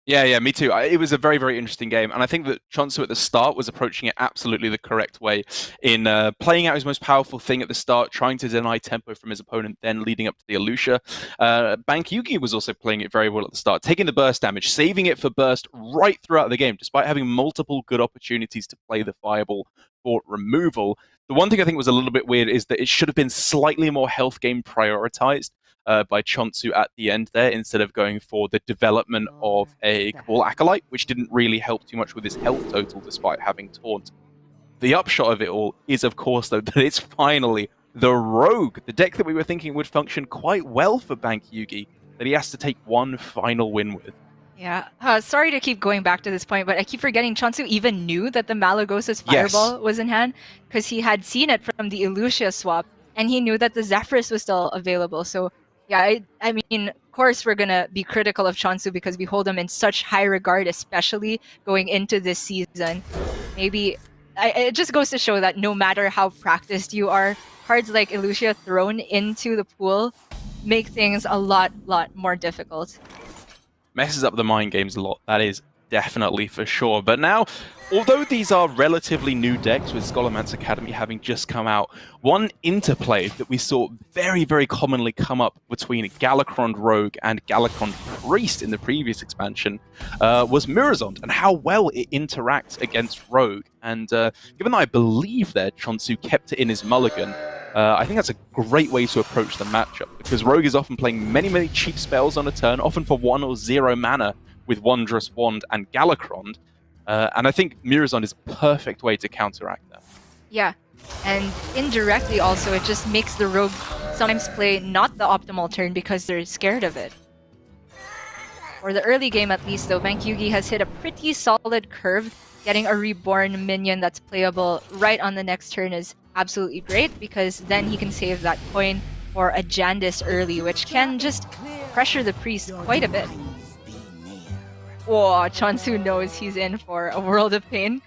Yeah, me too. It was a very, very interesting game. And I think that Che0nsu at the start was approaching it absolutely the correct way in playing out his most powerful thing at the start, trying to deny tempo from his opponent, then leading up to the Illusia. Bankyugi was also playing it very well at the start, taking the burst damage, saving it for burst right throughout the game, despite having multiple good opportunities to play the Fireball for removal. The one thing I think was a little bit weird is that it should have been slightly more health game prioritized by Che0nsu at the end there, instead of going for the development of a Cabal Acolyte, which didn't really help too much with his health total despite having taunt. The upshot of it all is, of course, though, that it's finally the Rogue, the deck that we were thinking would function quite well for Bankyugi, that he has to take one final win with. Yeah, sorry to keep going back to this point, but I keep forgetting Che0nsu even knew that the Malagos's Fireball was in hand, because he had seen it from the Illusia swap, and he knew that the Zephyrus was still available. So yeah, I mean, of course we're going to be critical of Che0nsu because we hold him in such high regard, especially going into this season. Maybe it just goes to show that no matter how practiced you are, cards like Illusia thrown into the pool make things a lot more difficult. Messes up the mind games a lot, that is definitely for sure. But now, although these are relatively new decks, with Scholarman's Academy having just come out, one interplay that we saw very, very commonly come up between Galakron Rogue and Galakron Priest in the previous expansion was Murozond, and how well it interacts against Rogue. And given that I believe that Che0nsu kept it in his mulligan, I think that's a great way to approach the matchup, because Rogue is often playing many cheap spells on a turn, often for 1 or 0 mana with Wondrous Wand and Galakron. And I think Murozond is a perfect way to counteract that. Yeah, and indirectly also, it just makes the Rogue sometimes play not the optimal turn because they're scared of it. For the early game at least though, Bankyugi has hit a pretty solid curve. Getting a Reborn minion that's playable right on the next turn is absolutely great, because then he can save that coin for a Jandis early, which can just pressure the Priest quite a bit. Oh, Che0nsu knows he's in for a world of pain.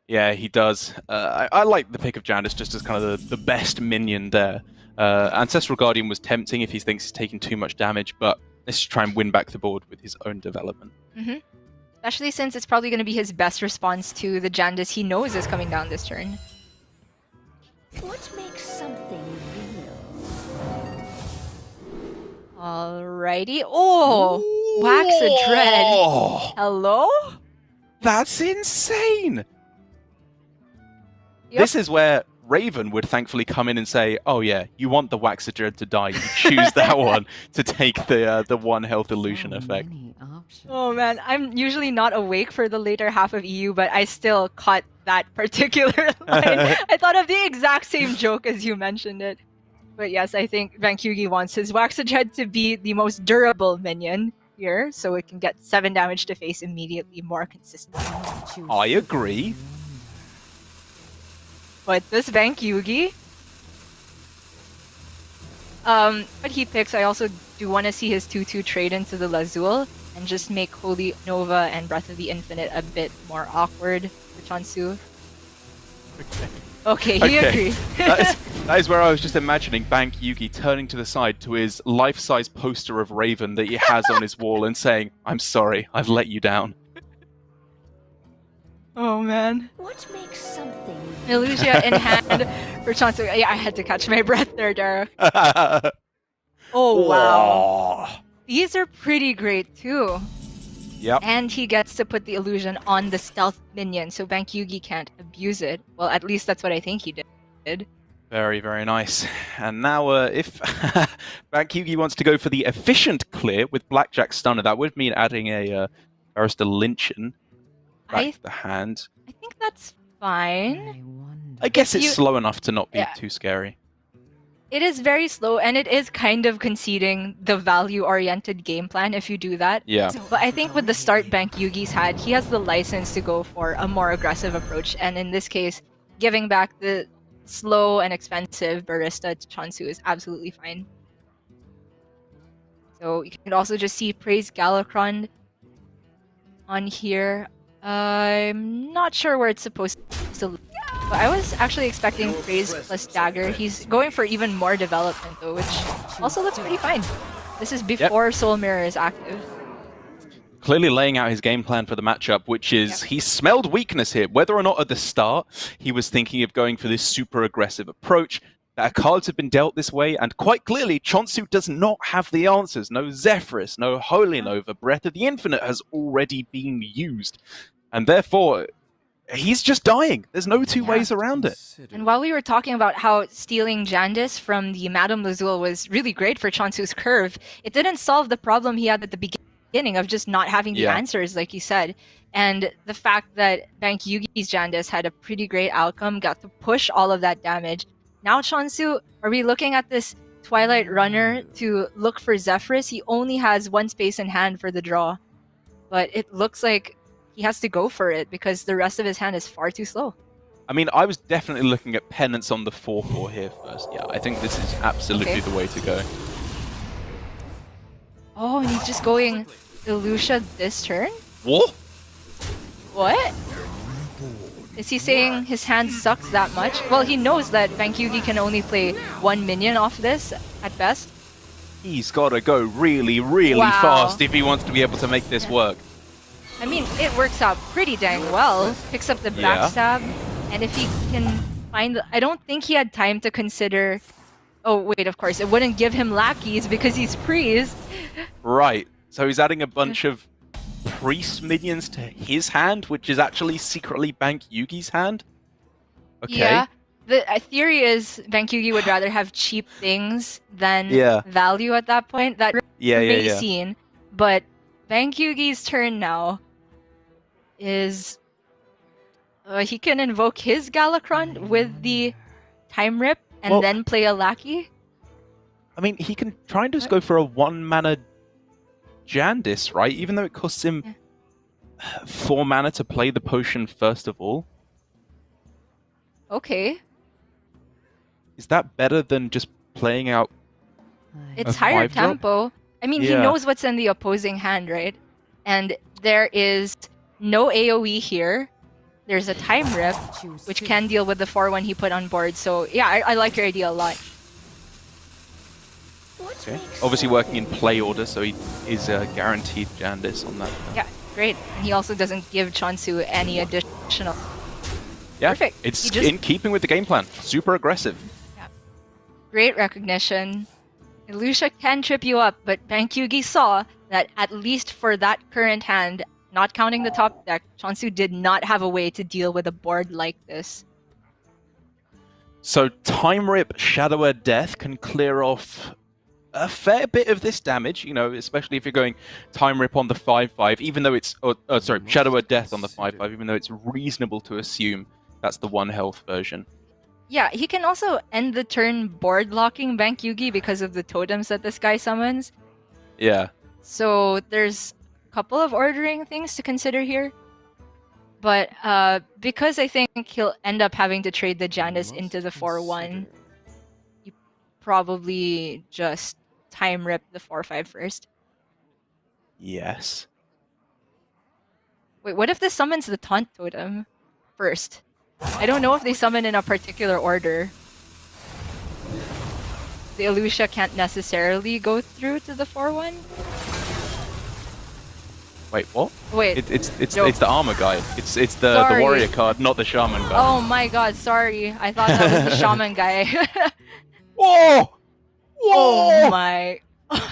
Yeah, he does. I like the pick of Jandis just as kind of the best minion there. Ancestral Guardian was tempting if he thinks he's taking too much damage, but let's try and win back the board with his own development. Especially since it's probably going to be his best response to the Jandis he knows is coming down this turn. What makes something real? Alrighty. Oh, Wax a Dread. Hello? That's insane! Yep. This is where Raven would thankfully come in and say, oh yeah, you want the Waxadred to die, you choose that one to take the 1 health illusion effect. Oh man, I'm usually not awake for the later half of EU, but I still caught that particular line. I thought of the exact same joke as you mentioned it. But yes, I think Bankyugi wants his Waxadred to be the most durable minion here, so it can get 7 damage to face immediately more consistently. I agree. But this Bankyugi, what he picks, I also do want to see his 2/2 trade into the Lazul and just make Holy Nova and Breath of the Infinite a bit more awkward for Che0nsu. Okay, he agreed. that is where I was just imagining Bankyugi turning to the side to his life-size poster of Raven that he has on his wall and saying, I'm sorry, I've let you down. Oh man. What makes something Illusia in hand for Che0nsu. Yeah, I had to catch my breath there, Dara. Oh wow. Oh. These are pretty great too. Yep. And he gets to put the illusion on the stealth minion, so Bankyugi can't abuse it. Well, at least that's what I think he did. Very, very nice. And now, if Bankyugi wants to go for the efficient clear with Blackjack Stunner, that would mean adding a Barrister Lynchen back to the hand. I think that's fine. I guess If it's you- slow enough to not be Yeah. too scary. It is very slow, and it is kind of conceding the value-oriented game plan if you do that. Yeah. But I think with the start Bankyugi's had, he has the license to go for a more aggressive approach, and in this case, giving back the slow and expensive Barista to Che0nsu is absolutely fine. So you can also just see Praise Galakron on here. I'm not sure where it's supposed to look. But I was actually expecting Praise plus Dagger. He's going for even more development though, which also looks pretty fine. This is before Soul Mirror is active. Clearly laying out his game plan for the matchup, which is he smelled weakness here. Whether or not at the start he was thinking of going for this super aggressive approach, that cards have been dealt this way, and quite clearly Che0nsu does not have the answers. No Zephyrus, no Holy Nova, Breath of the Infinite has already been used. And therefore, he's just dying. There's no two ways around it. And while we were talking about how stealing Jandis from the Madame Lazul was really great for Che0nsu's curve, it didn't solve the problem he had at the beginning of just not having the answers, like you said. And the fact that Bankyugi's Jandis had a pretty great outcome, got to push all of that damage. Now Che0nsu, are we looking at this Twilight Runner to look for Zephyrus? He only has one space in hand for the draw. But it looks like he has to go for it because the rest of his hand is far too slow. I mean, I was definitely looking at Penance on the 4-4 here first. Yeah, I think this is absolutely the way to go. Oh, and he's just going Illusia this turn? What? What? Is he saying his hand sucks that much? Well, he knows that Bankyugi can only play one minion off this at best. He's got to go really, really fast if he wants to be able to make this work. I mean, it works out pretty dang well. Picks up the backstab, and if he can find... I don't think he had time to consider... Oh, wait, of course, it wouldn't give him lackeys because he's priest. Right, so he's adding a bunch of priest minions to his hand, which is actually secretly Bankyugi's hand? Okay. Yeah, the theory is Bankyugi would rather have cheap things than value at that point. That may be seen, but Bankyugi's turn now is he can invoke his Galakron with the Time Rip and then play a lackey. I mean, he can try and just go for a 1-mana Jandis, right? Even though it costs him 4 mana to play the potion first of all. Okay. Is that better than just playing out It's a higher 5-drop? tempo. I mean, he knows what's in the opposing hand, right? And there is no AoE here. There's a Time Rip, which can deal with the 4-1 he put on board. So yeah, I like your idea a lot. Okay. Obviously working in play order, so he is guaranteed Jandis on that. Yeah, great. And he also doesn't give Che0nsu any additional. Yeah, Perfect. it's in keeping with the game plan. Super aggressive. Yeah. Great recognition. Illusia can trip you up, but Bankyugi saw that at least for that current hand, not counting the top deck, Che0nsu did not have a way to deal with a board like this. So Time Rip, Shadow of Death can clear off a fair bit of this damage, you know, especially if you're going Time Rip on the 5-5, even though it's... sorry, Shadow of Death on the 5-5, even though it's reasonable to assume that's the 1 health version. Yeah, he can also end the turn board locking Bankyugi because of the totems that this guy summons. Yeah. So there's a couple of ordering things to consider here. But because I think he'll end up having to trade the Jandis into the 4-1, you probably just Time Rip the 4-5 first. Yes. Wait, what if this summons the Taunt Totem first? I don't know if they summon in a particular order. The Illusia can't necessarily go through to the 4-1. Wait, what? Wait. It's No. the armor guy. It's the Sorry. warrior card, not the shaman guy. Oh my god, sorry. I thought that was the shaman guy. Whoa! Whoa! Oh my. All of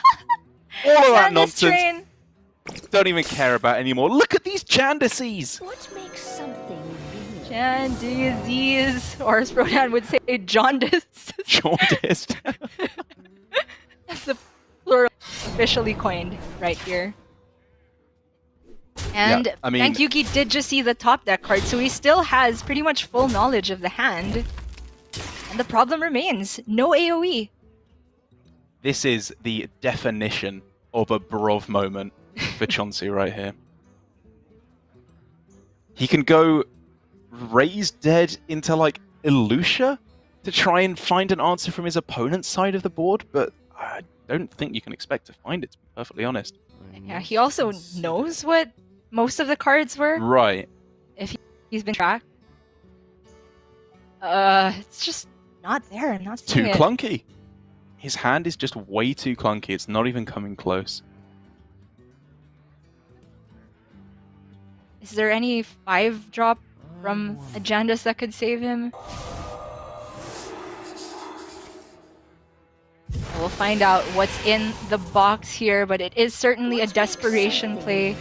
that Jandis nonsense. train. Don't even care about anymore. Look at these Jandices! What makes something real? Jandizes, or as Rodan would say, jaundice. Jaundiced. That's the plural officially coined right here. And I mean- Bankyugi did just see the top deck card, so he still has pretty much full knowledge of the hand. And the problem remains, no AoE. This is the definition of a Brov moment for Che0nsu right here. He can go raise dead into like Ilusha to try and find an answer from his opponent's side of the board, but I don't think you can expect to find it, to be perfectly honest. Yeah, he also knows what most of the cards were. Right. He's been tracked. It's just not there. I'm not seeing Too it. clunky. His hand is just way too clunky. It's not even coming close. Is there any 5-drop from Agendas that could save him? We'll find out what's in the box here, but it is certainly a desperation play.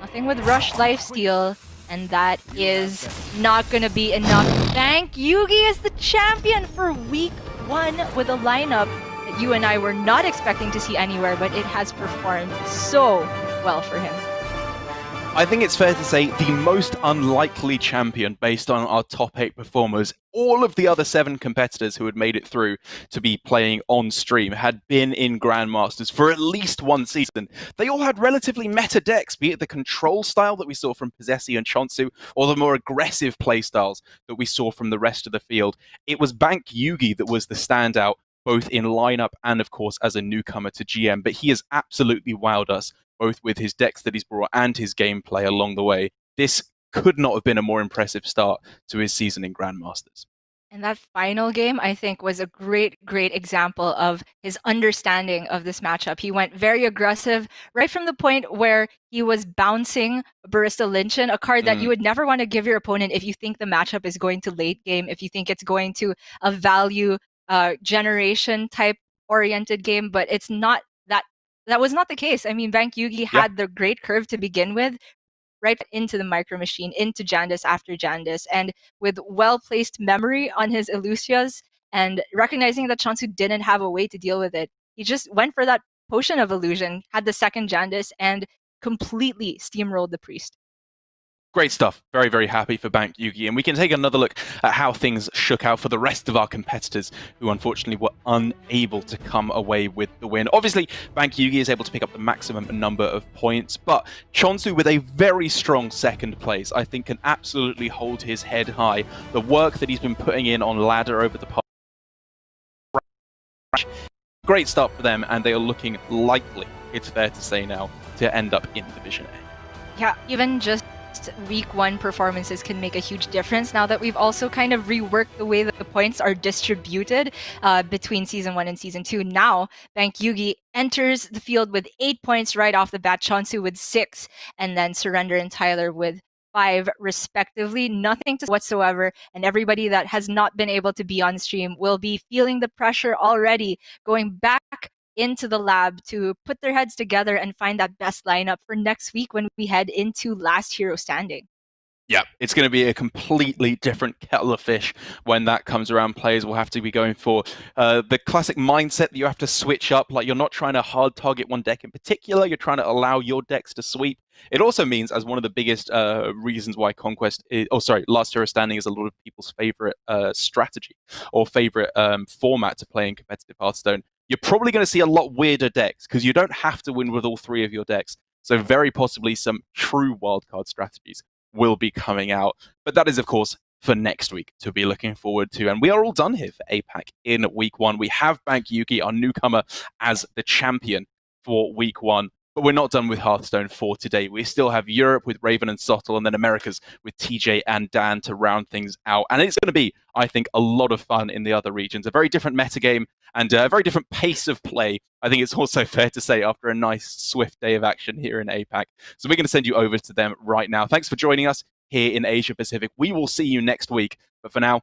Nothing with Rush Lifesteal, and that is not gonna be enough. Bankyugi is the champion for week 1 with a lineup that you and I were not expecting to see anywhere, but it has performed so well for him. I think it's fair to say the most unlikely champion based on our top 8 performers. All of the other 7 competitors who had made it through to be playing on stream had been in Grandmasters for at least 1 season. They all had relatively meta decks, be it the control style that we saw from Possessi and Che0nsu, or the more aggressive playstyles that we saw from the rest of the field. It was Bankyugi that was the standout, both in lineup and, of course, as a newcomer to GM, but he has absolutely wowed us, both with his decks that he's brought and his gameplay along the way. This could not have been a more impressive start to his season in Grandmasters. And that final game, I think, was a great example of his understanding of this matchup. He went very aggressive right from the point where he was bouncing Barista Lynchin, a card that you would never want to give your opponent if you think the matchup is going to late game, if you think it's going to a value generation type oriented game, but it's not that. That was not the case. I mean, Bankyugi had the great curve to begin with, right into the Micro Machine, into Jandis after Jandis, and with well-placed memory on his Elusias, and recognizing that Che0nsu didn't have a way to deal with it, he just went for that Potion of Illusion, had the second Jandis, and completely steamrolled the Priest. Great stuff. Very, very happy for Bankyugi. And we can take another look at how things shook out for the rest of our competitors who unfortunately were unable to come away with the win. Obviously, Bankyugi is able to pick up the maximum number of points, but Che0nsu with a very strong second place, I think can absolutely hold his head high. The work that he's been putting in on ladder over the past. Great start for them, and they are looking likely, it's fair to say now, to end up in Division A. Yeah, even just week 1 performances can make a huge difference now that we've also kind of reworked the way that the points are distributed between Season 1 and Season 2. Now, Bankyugi enters the field with 8 points right off the bat, Che0nsu with 6, and then Surrender and Tyler with 5 respectively. Nothing to whatsoever, and everybody that has not been able to be on stream will be feeling the pressure already, going back into the lab to put their heads together and find that best lineup for next week when we head into Last Hero Standing. Yeah, it's going to be a completely different kettle of fish when that comes around. Players will have to be going for the classic mindset that you have to switch up. Like, you're not trying to hard target one deck in particular. You're trying to allow your decks to sweep. It also means, as one of the biggest reasons why Last Hero Standing is a lot of people's favorite strategy or favorite format to play in competitive Hearthstone, you're probably going to see a lot weirder decks because you don't have to win with all 3 of your decks. So very possibly some true wildcard strategies will be coming out. But that is, of course, for next week to be looking forward to. And we are all done here for APAC in week 1. We have Bankyugi, our newcomer, as the champion for week 1. But we're not done with Hearthstone for today. We still have Europe with Raven and Sottle, and then Americas with TJ and Dan to round things out. And it's going to be, I think, a lot of fun in the other regions. A very different metagame and a very different pace of play. I think it's also fair to say after a nice, swift day of action here in APAC. So we're going to send you over to them right now. Thanks for joining us here in Asia Pacific. We will see you next week. But for now,